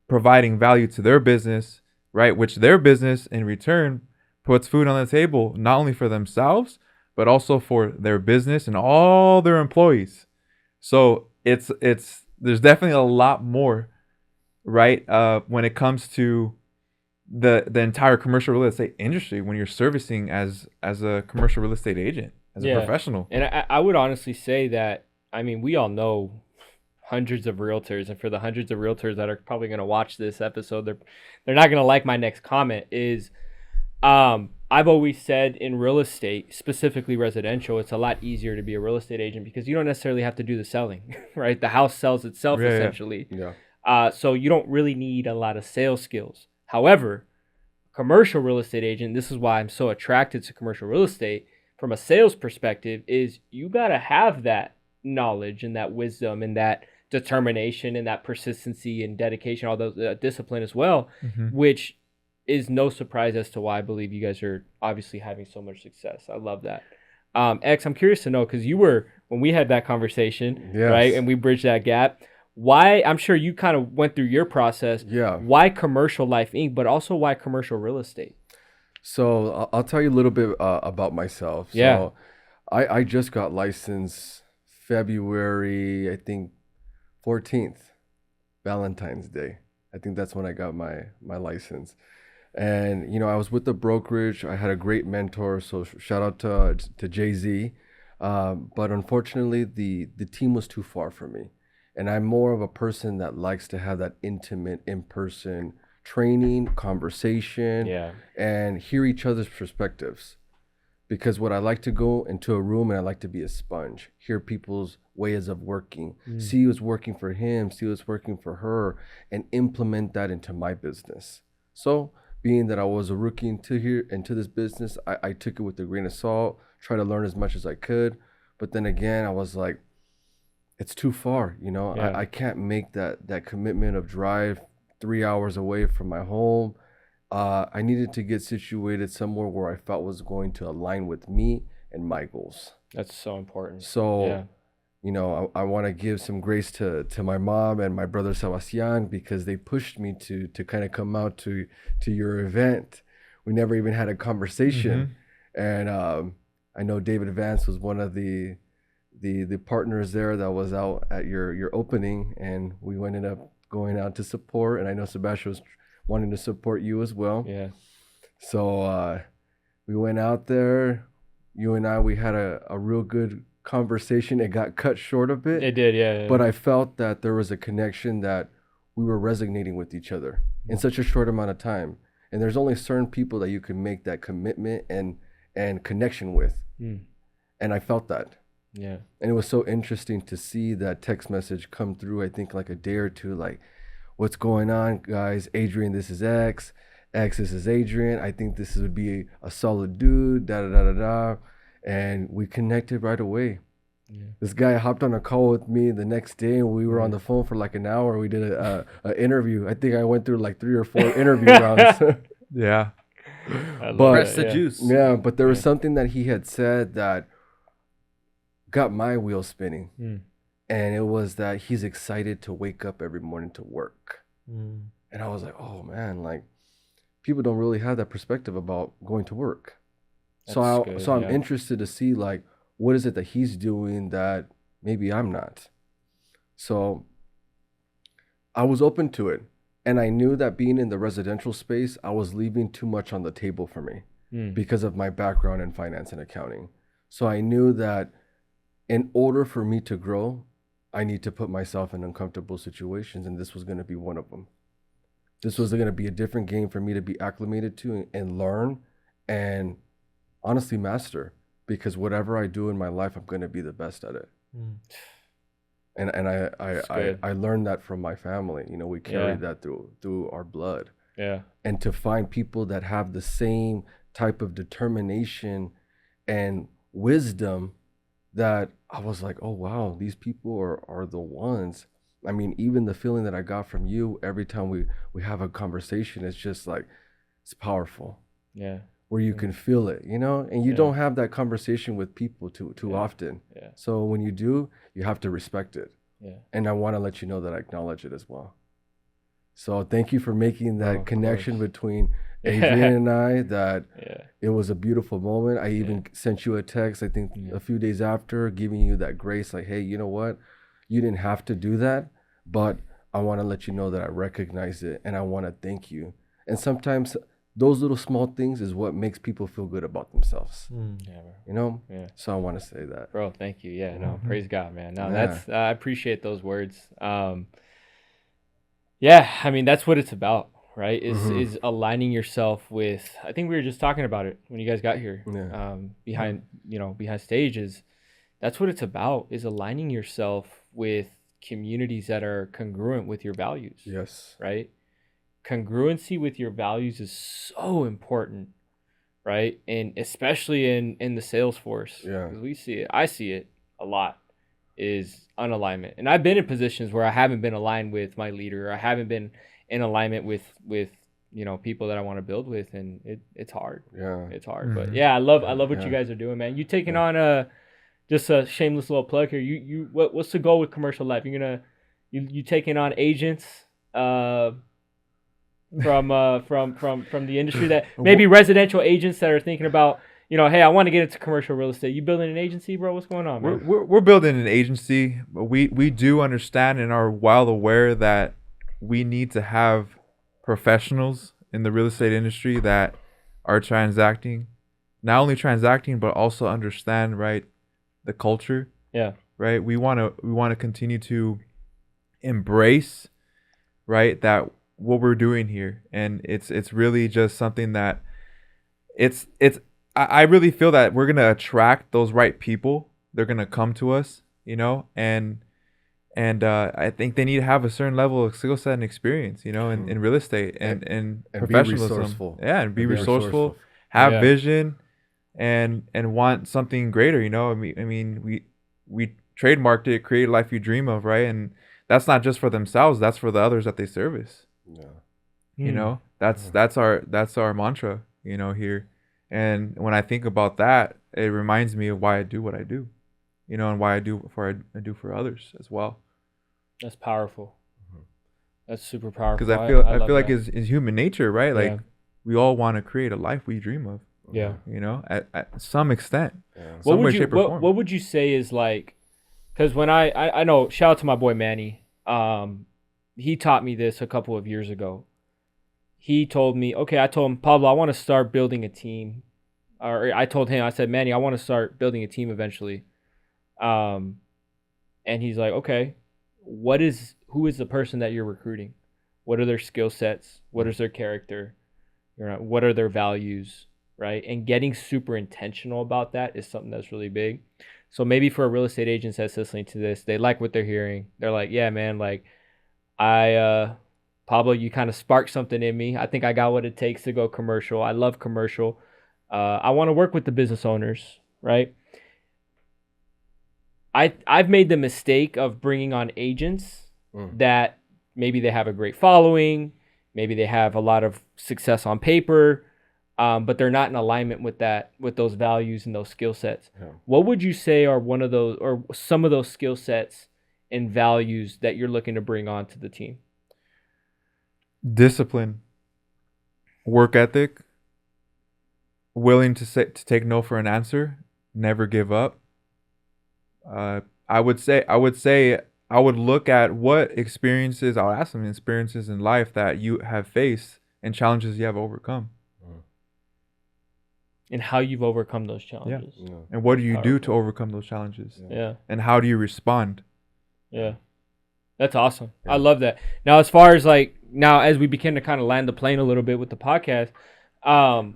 providing value to their business, right, which their business in return puts food on the table, not only for themselves but also for their business and all their employees. So it's there's definitely a lot more, right, when it comes to the entire commercial real estate industry when you're servicing as a commercial real estate agent, as a professional. And I would honestly say that, I mean, we all know hundreds of realtors, and for the hundreds of realtors that are probably going to watch this episode, they're not going to like my next comment, is I've always said in real estate, specifically residential, it's a lot easier to be a real estate agent because you don't necessarily have to do the selling, right? The house sells itself essentially. So you don't really need a lot of sales skills. However, commercial real estate agent, this is why I'm so attracted to commercial real estate from a sales perspective, is you got to have that knowledge and that wisdom and that determination and that persistency and dedication, all those discipline as well, which is no surprise as to why I believe you guys are obviously having so much success. I love that. X, I'm curious to know, because you were, when we had that conversation, right, and we bridged that gap, why, I'm sure you kind of went through your process. Why Commercial Life Inc., but also why commercial real estate? So I'll tell you a little bit about myself. So I just got licensed February, I think, 14th, Valentine's Day. I think that's when I got my license. And, you know, I was with the brokerage. I had a great mentor. So shout out to Jay-Z. But unfortunately, the team was too far for me. And I'm more of a person that likes to have that intimate, in-person training, conversation, and hear each other's perspectives. Because what I like to go into a room and I like to be a sponge, hear people's ways of working, see what's working for him, see what's working for her, and implement that into my business. So being that I was a rookie into this business, I took it with a grain of salt, tried to learn as much as I could. But then again, I was like, it's too far. I can't make that commitment of drive 3 hours away from my home. I needed to get situated somewhere where I felt was going to align with me and my goals. That's so important. So, I want to give some grace to my mom and my brother Sebastian, because they pushed me to kind of come out to your event. We never even had a conversation. And I know David Vance was one of the partners there that was out at your opening, and we ended up going out to support. And I know Sebastian was wanting to support you as well. Yeah. So we went out there. You and I, we had a real good conversation. It got cut short a bit. It did, yeah. But I felt that there was a connection, that we were resonating with each other in such a short amount of time. And there's only certain people that you can make that commitment and connection with. And I felt that. Yeah. And it was so interesting to see that text message come through, I think like a day or two, like, what's going on, guys? Adrian, this is X. X, this is Adrian. I think this would be a solid dude, da-da-da-da-da. And we connected right away. Yeah. This guy hopped on a call with me the next day, and we were on the phone for like an hour. We did an interview. I think I went through like 3 or 4 interview rounds. Yeah. Press the juice. Yeah, but there was something that he had said that got my wheels spinning. And it was that he's excited to wake up every morning to work. And I was like, oh man, like, people don't really have that perspective about going to work. So I'm interested to see, like, what is it that he's doing that maybe I'm not. So I was open to it. And I knew that being in the residential space, I was leaving too much on the table for me because of my background in finance and accounting. So I knew that in order for me to grow, I need to put myself in uncomfortable situations, and this was going to be one of them. This was going to be a different game for me to be acclimated to and learn and honestly master, because whatever I do in my life, I'm going to be the best at it. And I learned that from my family. You know, we carry that through our blood. Yeah. And to find people that have the same type of determination and wisdom, that I was like, oh wow, these people are the ones. I mean, even the feeling that I got from you every time we have a conversation, it's just like, it's powerful. Yeah. Where you can feel it, you know, and you don't have that conversation with people too often. Yeah. So when you do, you have to respect it. Yeah. And I want to let you know that I acknowledge it as well. So thank you for making that connection between Adrian and I, that it was a beautiful moment. I even sent you a text, I think a few days after, giving you that grace, like, hey, you know what? You didn't have to do that, but I want to let you know that I recognize it and I want to thank you. And sometimes those little small things is what makes people feel good about themselves. You know? Yeah. So I want to say that. Bro, thank you. Yeah, no, praise God, man. No, that's I appreciate those words. Yeah, I mean, that's what it's about, right? Is aligning yourself with, I think we were just talking about it when you guys got here. Behind stages. That's what it's about, is aligning yourself with communities that are congruent with your values. Yes. Right? Congruency with your values is so important, right? And especially in the sales force. Yeah. Because we see it, I see it a lot, is unalignment. And I've been in positions where I haven't been aligned with my leader. I haven't been in alignment with you know, people that I want to build with, and it's hard. Yeah. It's hard. But yeah, I love what you guys are doing, man. You taking on just a shameless little plug here. What's the goal with Commercial Life? You taking on agents from the industry, that maybe residential agents that are thinking about, you know, hey, I want to get into commercial real estate. You building an agency, bro? What's going on, man? We're building an agency, but we do understand and are well aware that we need to have professionals in the real estate industry that are not only transacting, but also understand, right, the culture. Yeah. Right. We want to continue to embrace, right, that what we're doing here. And it's really just something that I really feel that we're going to attract those right people. They're going to come to us, you know, and I think they need to have a certain level of skill set and experience, you know, in real estate and professionalism. Be resourceful. Yeah. And be resourceful, have vision and want something greater, you know. I mean, we trademarked it, create a life you dream of, right? And that's not just for themselves, that's for the others that they service. Yeah. You know, that's our mantra, you know, here. And when I think about that, it reminds me of why I do what I do, you know, and why I do for others as well. That's powerful. That's super powerful. Because I feel like it's human nature, right? Like we all want to create a life we dream of. Yeah. You know, at some extent. Yeah. Some way, shape, or form. What would you say is like, because when I know, shout out to my boy Manny. He taught me this a couple of years ago. He told me, I told him, Pablo, I want to start building a team. Or I told him, I said, Manny, I want to start building a team eventually. And he's like, okay, who is the person that you're recruiting? What are their skill sets? What is their character? What are their values? Right? And getting super intentional about that is something that's really big. So maybe for a real estate agent that's listening to this, they like what they're hearing. They're like, yeah, man, like Pablo, you kind of sparked something in me. I think I got what it takes to go commercial. I love commercial. I want to work with the business owners, right? I've made the mistake of bringing on agents that maybe they have a great following, maybe they have a lot of success on paper, but they're not in alignment with those values and those skill sets. Yeah. What would you say are one of those or some of those skill sets and values that you're looking to bring on to the team? Discipline, work ethic, willing to take no for an answer, never give up. I would look at what experiences, I'll ask them experiences in life that you have faced and challenges you have overcome. And how you've overcome those challenges. Yeah. And what do you do to overcome those challenges? Yeah. And how do you respond? Yeah. That's awesome. Yeah. I love that. Now, as far as as we begin to kind of land the plane a little bit with the podcast,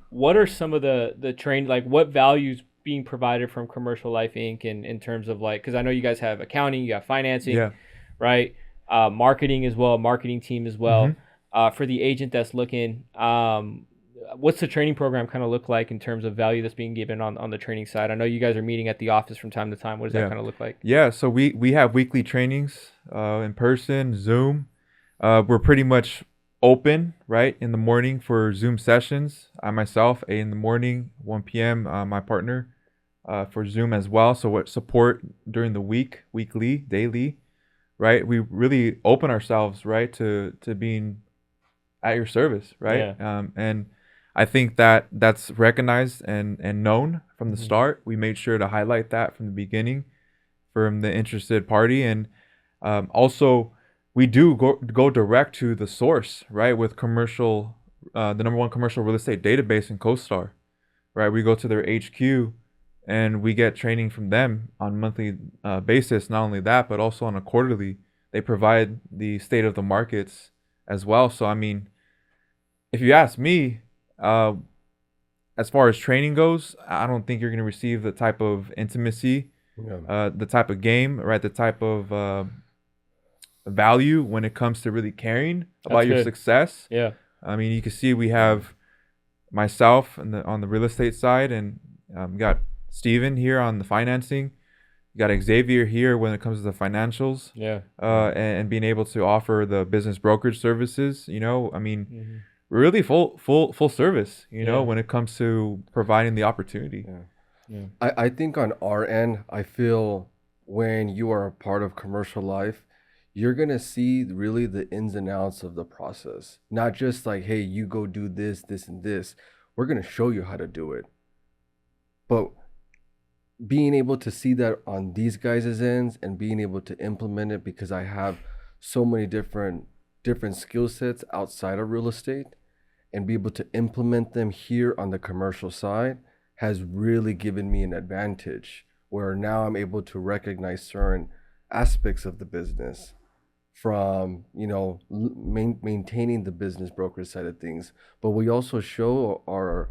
what are some of the train, what values being provided from Commercial Life Inc. in terms of because I know you guys have accounting, you have financing, right? Marketing as well, marketing team as well. Mm-hmm. For the agent that's looking, what's the training program kind of look like in terms of value that's being given on the training side? I know you guys are meeting at the office from time to time. What does that kind of look like? Yeah, so we have weekly trainings in person, Zoom. We're pretty much open, right, in the morning for Zoom sessions. I myself, 8 in the morning, 1 p.m., my partner, for Zoom as well. So what support during the week, weekly, daily, right? We really open ourselves, right, to being at your service, right? Yeah. And I think that's recognized and known from the start. We made sure to highlight that from the beginning from the interested party. And also we do go direct to the source, right? With commercial, the number one commercial real estate database in CoStar, right? We go to their HQ and we get training from them on a monthly basis. Not only that, but also on a quarterly. They provide the state of the markets as well. So, I mean, if you ask me, as far as training goes, I don't think you're going to receive the type of intimacy, the type of game, right? The type of value when it comes to really caring about your success. Yeah. I mean, you can see we have myself on the real estate side, and we got Steven here on the financing. You got Xavier here when it comes to the financials. Yeah. And being able to offer the business brokerage services, I mean, really full service, you know, when it comes to providing the opportunity. Yeah. I think on our end, I feel when you are a part of Commercial Life, you're going to see really the ins and outs of the process. Not just hey, you go do this, this, and this. We're going to show you how to do it. But being able to see that on these guys' ends and being able to implement it, because I have so many different skill sets outside of real estate, and be able to implement them here on the commercial side has really given me an advantage, where now I'm able to recognize certain aspects of the business from, maintaining the business brokerage side of things. But we also show our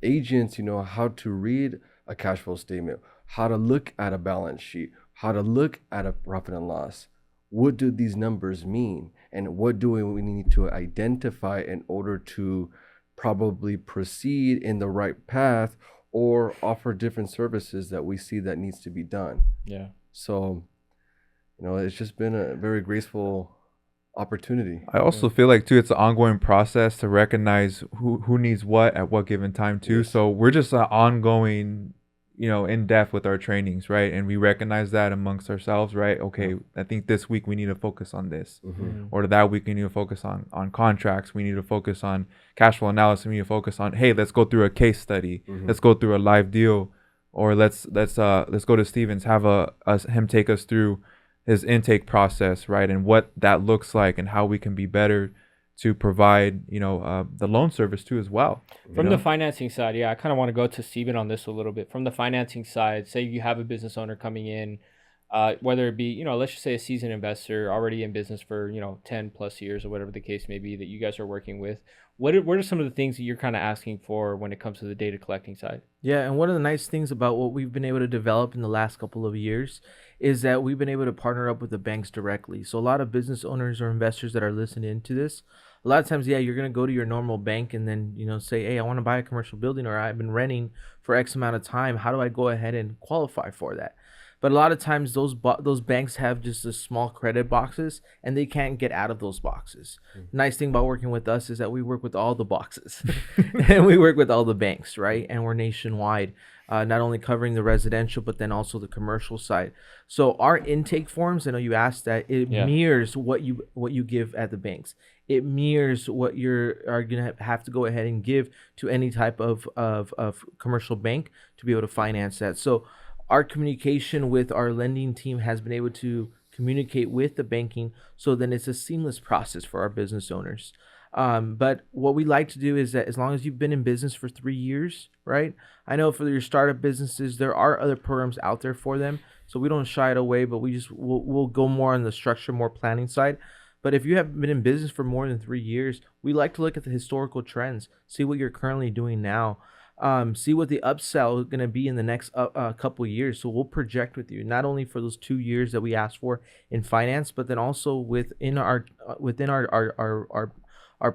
agents, how to read a cash flow statement, how to look at a balance sheet, how to look at a profit and loss. What do these numbers mean? And what do we need to identify in order to probably proceed in the right path, or offer different services that we see that needs to be done. Yeah. So, it's just been a very graceful opportunity. I also feel like too, it's an ongoing process to recognize who needs what at what given time too. Yes. So we're just ongoing, in depth with our trainings, right? And we recognize that amongst ourselves, right? Okay, I think this week we need to focus on this, or that week we need to focus on contracts. We need to focus on cash flow analysis. We need to focus on, hey, let's go through a case study. Let's go through a live deal, or let's go to Stevens, have him take us through his intake process, right? And what that looks like and how we can be better to provide, the loan service too as well. From the financing side, I kind of want to go to Steven on this a little bit. From the financing side, say you have a business owner coming in, whether it be, let's just say a seasoned investor already in business for, 10 plus years or whatever the case may be that you guys are working with. What are some of the things that you're kind of asking for when it comes to the data collecting side? Yeah, and one of the nice things about what we've been able to develop in the last couple of years is that we've been able to partner up with the banks directly. So a lot of business owners or investors that are listening to this, a lot of times, you're going to go to your normal bank and then, say, hey, I want to buy a commercial building, or I've been renting for X amount of time. How do I go ahead and qualify for that? But a lot of times those banks have just a small credit boxes and they can't get out of those boxes. Nice thing about working with us is that we work with all the boxes and we work with all the banks, right? And we're nationwide, not only covering the residential, but then also the commercial side. So our intake forms, I know you asked that, it mirrors what you give at the banks. It mirrors what are going to have to go ahead and give to any type of commercial bank to be able to finance that. So our communication with our lending team has been able to communicate with the banking, so then it's a seamless process for our business owners. But what we like to do is that as long as you've been in business for 3 years, right? I know for your startup businesses, there are other programs out there for them, so we don't shy it away, but we'll go more on the structure, more planning side. But if you have been in business for more than 3 years, we like to look at the historical trends, see what you're currently doing now. See what the upsell is going to be in the next couple of years. So we'll project with you, not only for those 2 years that we asked for in finance, but then also within our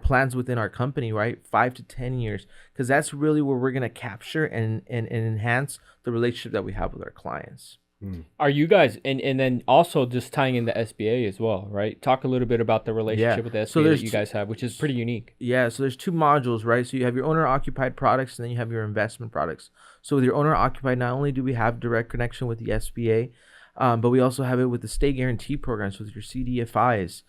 plans within our company, right? 5 to 10 years, because that's really where we're going to capture and enhance the relationship that we have with our clients. Are you guys, and then also just tying in the SBA as well, right? Talk a little bit about the relationship with the SBA that you guys have, which is pretty unique. Yeah, so there's 2 modules, right? So you have your owner-occupied products, and then you have your investment products. So with your owner-occupied, not only do we have direct connection with the SBA, but we also have it with the state guarantee programs with your CDFIs.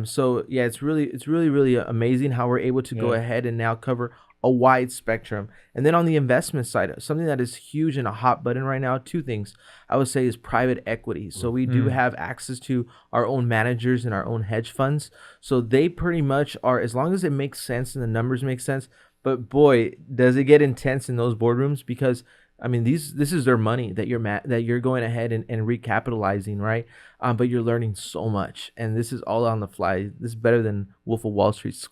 So yeah, it's really amazing how we're able to go ahead and now cover a wide spectrum. And then on the investment side, something that is huge and a hot button right now, 2 things I would say is private equity. So we do have access to our own managers and our own hedge funds. So they pretty much are, as long as it makes sense and the numbers make sense. But boy, does it get intense in those boardrooms, because I mean, this is their money that you're going ahead and recapitalizing, right? But you're learning so much, and this is all on the fly. This is better than Wolf of Wall Street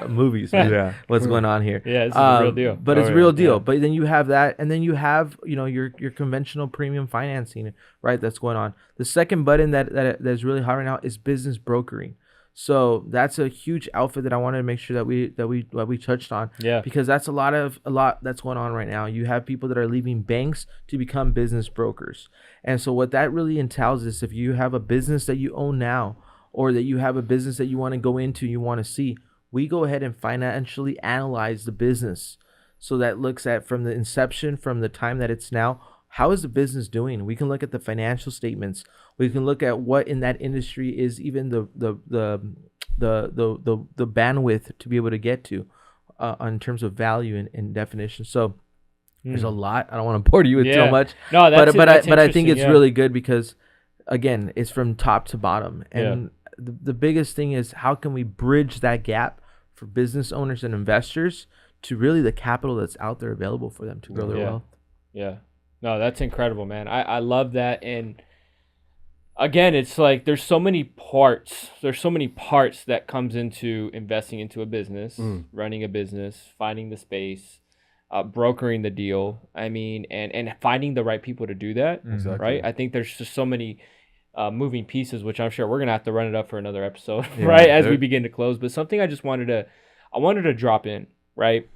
movies. Man. What's going on here? Yeah, it's a real deal. But it's real deal. Yeah. But then you have that, and then you have your conventional premium financing, right? That's going on. The second button that's really hot right now is business brokering. So that's a huge outfit that I wanted to make sure that we touched on. Yeah. Because that's a lot that's going on right now. You have people that are leaving banks to become business brokers. And so what that really entails is, if you have a business that you own now, or that you have a business that you want to go into, you want to see, we go ahead and financially analyze the business. So that looks at from the inception, from the time that it's now, how is the business doing? We can look at the financial statements. We can look at what in that industry is even the bandwidth to be able to get to in terms of value and definition. So there's a lot. I don't want to bore you with so much. No, but I think it's really good, because again, it's from top to bottom. And the biggest thing is, how can we bridge that gap for business owners and investors to really the capital that's out there available for them to grow their wealth? Yeah. No, that's incredible, man. I love that. And again, it's like there's so many parts. There's so many parts that comes into investing into a business, running a business, finding the space, brokering the deal. I mean, and finding the right people to do that. Exactly. Right? I think there's just so many moving pieces, which I'm sure we're going to have to run it up for another episode, right? As we begin to close. But something I wanted to drop in, right?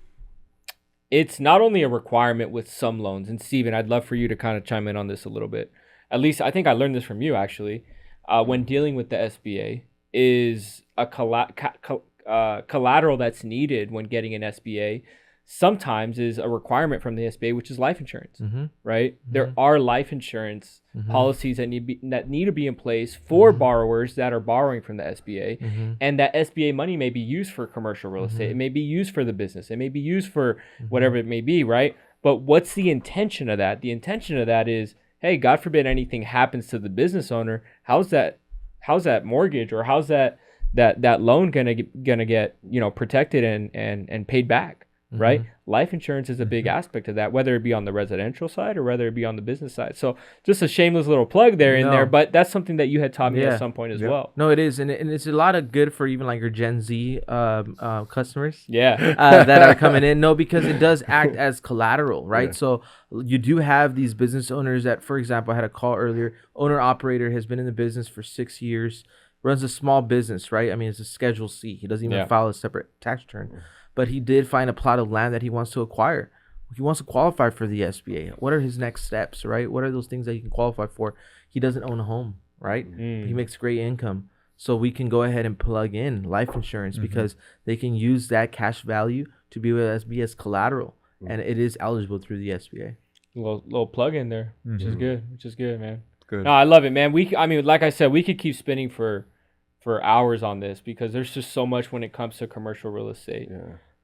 it's not only a requirement with some loans, and Steven, I'd love for you to kind of chime in on this a little bit. At least I think I learned this from you, actually, when dealing with the SBA, is a collateral that's needed when getting an SBA sometimes is a requirement from the SBA, which is life insurance, right? There are life insurance policies that need to be in place for borrowers that are borrowing from the SBA, and that SBA money may be used for commercial real estate. It may be used for the business. It may be used for whatever it may be, right? But what's the intention of that? The intention of that is, hey, God forbid anything happens to the business owner. How's that mortgage, or how's that loan gonna get protected and paid back? Right? Life insurance is a big aspect of that, whether it be on the residential side or whether it be on the business side. So just a shameless little plug there, but that's something that you had taught me at some point as well. No, it is. And it's a lot of good for even like your Gen Z customers that are coming in. No, because it does act as collateral, right? So you do have these business owners that, for example, I had a call earlier, owner operator has been in the business for 6 years, runs a small business, right? I mean, it's a Schedule C. He doesn't even file a separate tax return. But he did find a plot of land that he wants to acquire. He wants to qualify for the SBA. What are his next steps, right? What are those things that he can qualify for? He doesn't own a home, right? He makes great income. So we can go ahead and plug in life insurance because they can use that cash value to be with SBA as collateral. And it is eligible through the SBA. Little plug in there, which is good, man. Good. No, I love it, man. Like I said, we could keep spinning for hours on this because there's just so much when it comes to commercial real estate.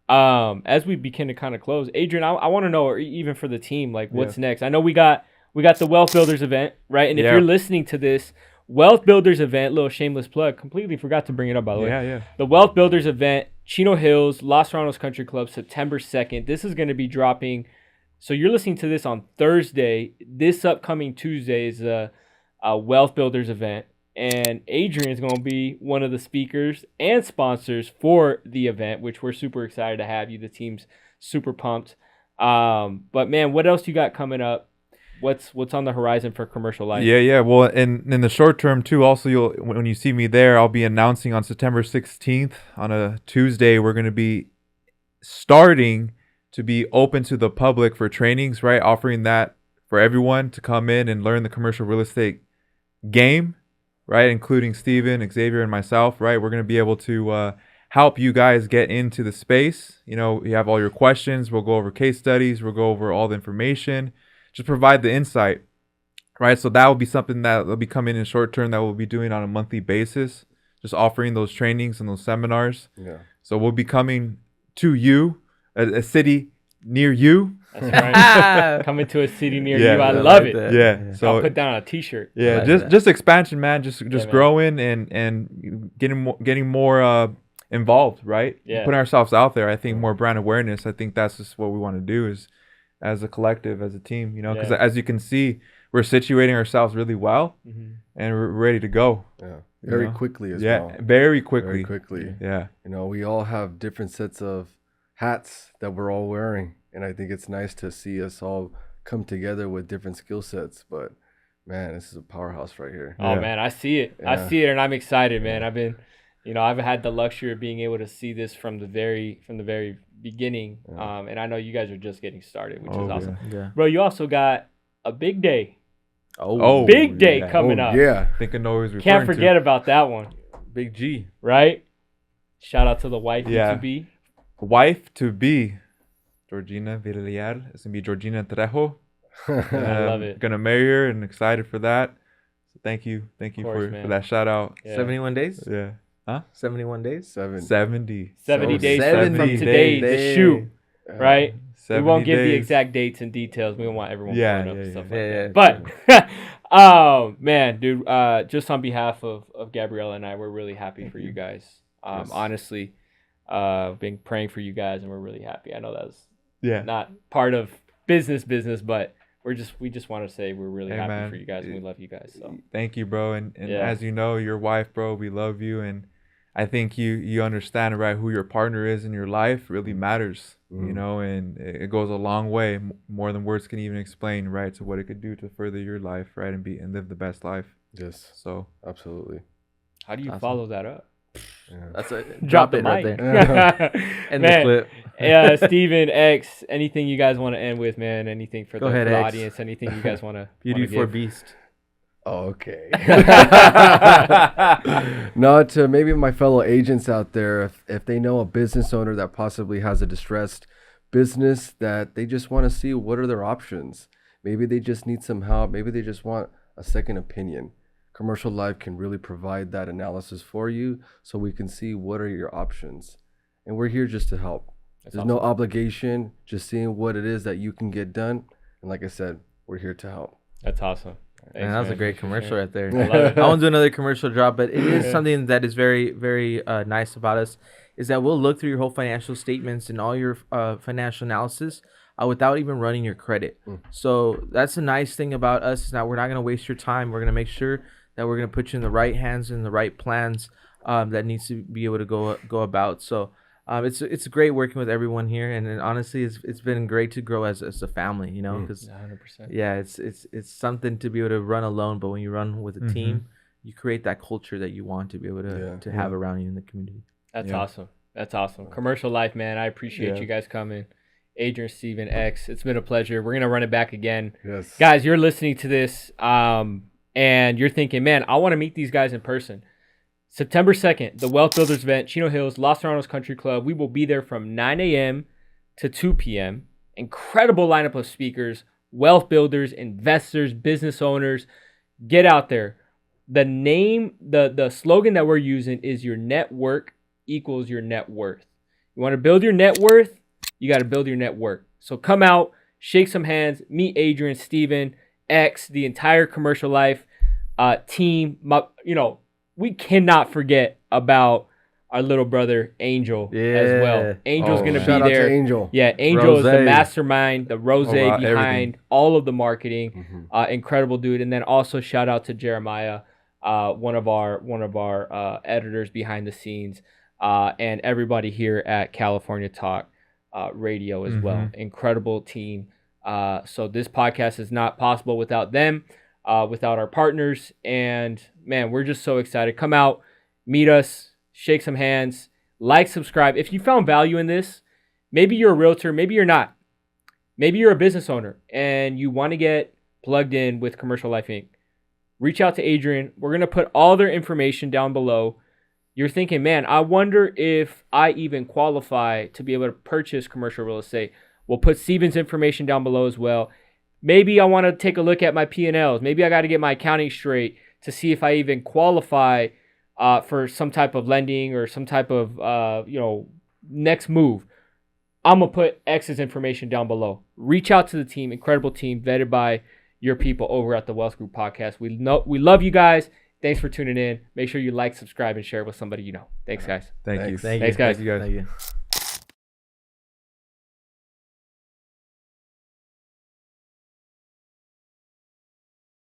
As we begin to kind of close, Adrian, I want to know, or even for the team, like what's next? I know we got the Wealth Builders event, right? And if you're listening to this Wealth Builders event, little shameless plug, completely forgot to bring it up, by the way. The Wealth Builders event, Chino Hills, Los Serranos Country Club, September 2nd. This is going to be dropping. So you're listening to this on Thursday. This upcoming Tuesday is a Wealth Builders event. And Adrian is going to be one of the speakers and sponsors for the event, which we're super excited to have you. The team's super pumped. But man, what else you got coming up? What's on the horizon for Commercial Life? Yeah. Well, and in the short term too, also when you see me there, I'll be announcing on September 16th on a Tuesday, we're going to be starting to be open to the public for trainings, right? Offering that for everyone to come in and learn the commercial real estate game. Right, including Steven, Xavier, and myself, right? We're going to be able to help you guys get into the space. You have all your questions. We'll go over case studies. We'll go over all the information. Just provide the insight, right? So that will be something that will be coming in short term that we'll be doing on a monthly basis, just offering those trainings and those seminars. So we'll be coming to you, a city near you. That's right. Coming to a city near you. I love it. Yeah. So I'll put down a t-shirt. Yeah. Just expansion, man. Just growing and getting more involved, right? Yeah. Putting ourselves out there. I think more brand awareness. I think that's just what we want to do is as a collective, as a team, because as you can see, we're situating ourselves really well and we're ready to go. Yeah. Very quickly as well. Yeah. Very quickly. Very quickly. Yeah. We all have different sets of hats that we're all wearing. And I think it's nice to see us all come together with different skill sets. But, man, this is a powerhouse right here. Oh, man, I see it. Yeah. I see it, and I'm excited, man. I've had the luxury of being able to see this from the very beginning. And I know you guys are just getting started, which is awesome. Yeah. Bro, you also got a big day. Big day coming up. Yeah. I think I know who he's referring Can't forget about that one. Big G. Right? Shout out to the wife to be. Wife to be. Georgina Villar. It's going to be Georgina Trejo. I love it. Going to marry her and excited for that. So thank you for that shout out. Yeah. 71 days? Yeah. Huh? 71 days? 70. 70 days from today to shoot. Right? We won't give the exact dates and details. We don't want everyone blowing up and stuff like that. But, man, dude, just on behalf of Gabriella and I, we're really happy for you guys. Honestly, been praying for you guys, and we're really happy. I know that was not part of business, but we just want to say we're really happy for you guys, and we love you guys. So thank you, bro. And as you know, your wife, bro, we love you, and I think you understand, right, who your partner is in your life really matters, and it goes a long way, more than words can even explain, right, to what it could do to further your life, right, and live the best life. Yes. So absolutely. How do you follow that up? That's a drop it right there. And the clip. Steven X, anything you guys want to end with, man? Anything for the audience? Anything you guys want to Beauty for Beast. Okay. No, to maybe my fellow agents out there, if they know a business owner that possibly has a distressed business that they just want to see what are their options. Maybe they just need some help. Maybe they just want a second opinion. Commercial Life can really provide that analysis for you so we can see what are your options. And we're here just to help. There's awesome. No obligation, just seeing what it is that you can get done. And like I said, we're here to help. That's awesome. Thanks, man, that was a great commercial right there. I love it. I won't do another commercial drop, but it is something that is very, very nice about us, is that we'll look through your whole financial statements and all your financial analysis without even running your credit. So that's the nice thing about us, is that we're not going to waste your time. We're going to make sure that we're going to put you in the right hands and the right plans that needs to be able to go about. So it's great working with everyone here, and honestly, it's been great to grow as a family, you know, because 100%. Yeah, it's something to be able to run alone, but when you run with a team, you create that culture that you want to be able to have around you in the community. That's awesome. That's awesome. Commercial Life, man. I appreciate you guys coming. Adrian, Steven, X, it's been a pleasure. We're gonna run it back again. Yes, guys, you're listening to this, and you're thinking, man, I want to meet these guys in person. September 2nd, the Wealth Builders event, Chino Hills, Los Serranos Country Club. We will be there from 9 a.m. to 2 p.m. Incredible lineup of speakers, wealth builders, investors, business owners. Get out there. The name, the slogan that we're using is your network equals your net worth. You want to build your net worth, you got to build your network. So come out, shake some hands, meet Adrian, Steven, X, the entire Commercial Life team. We cannot forget about our little brother Angel as well. Angel's gonna be there. Shout out to Angel. Yeah, Angel is the mastermind, the rose behind everything. All of the marketing. Incredible dude. And then also shout out to Jeremiah, one of our editors behind the scenes, and everybody here at California Talk Radio as well. Incredible team. So this podcast is not possible without them. Without our partners, and man, we're just so excited. Come out, meet us, shake some hands, like, subscribe. If you found value in this, maybe you're a realtor, maybe you're not. Maybe you're a business owner and you want to get plugged in with Commercial Life Inc. Reach out to Adrian. We're going to put all their information down below. You're thinking, man, I wonder if I even qualify to be able to purchase commercial real estate. We'll put Steven's information down below as well. Maybe I want to take a look at my P&Ls. Maybe I got to get my accounting straight to see if I even qualify for some type of lending or some type of next move. I'm going to put X's information down below. Reach out to the team, incredible team, vetted by your people over at the Wealth Group Podcast. We love you guys. Thanks for tuning in. Make sure you like, subscribe, and share it with somebody you know. Thanks, guys. Thank you. Thanks, guys. Thank you guys.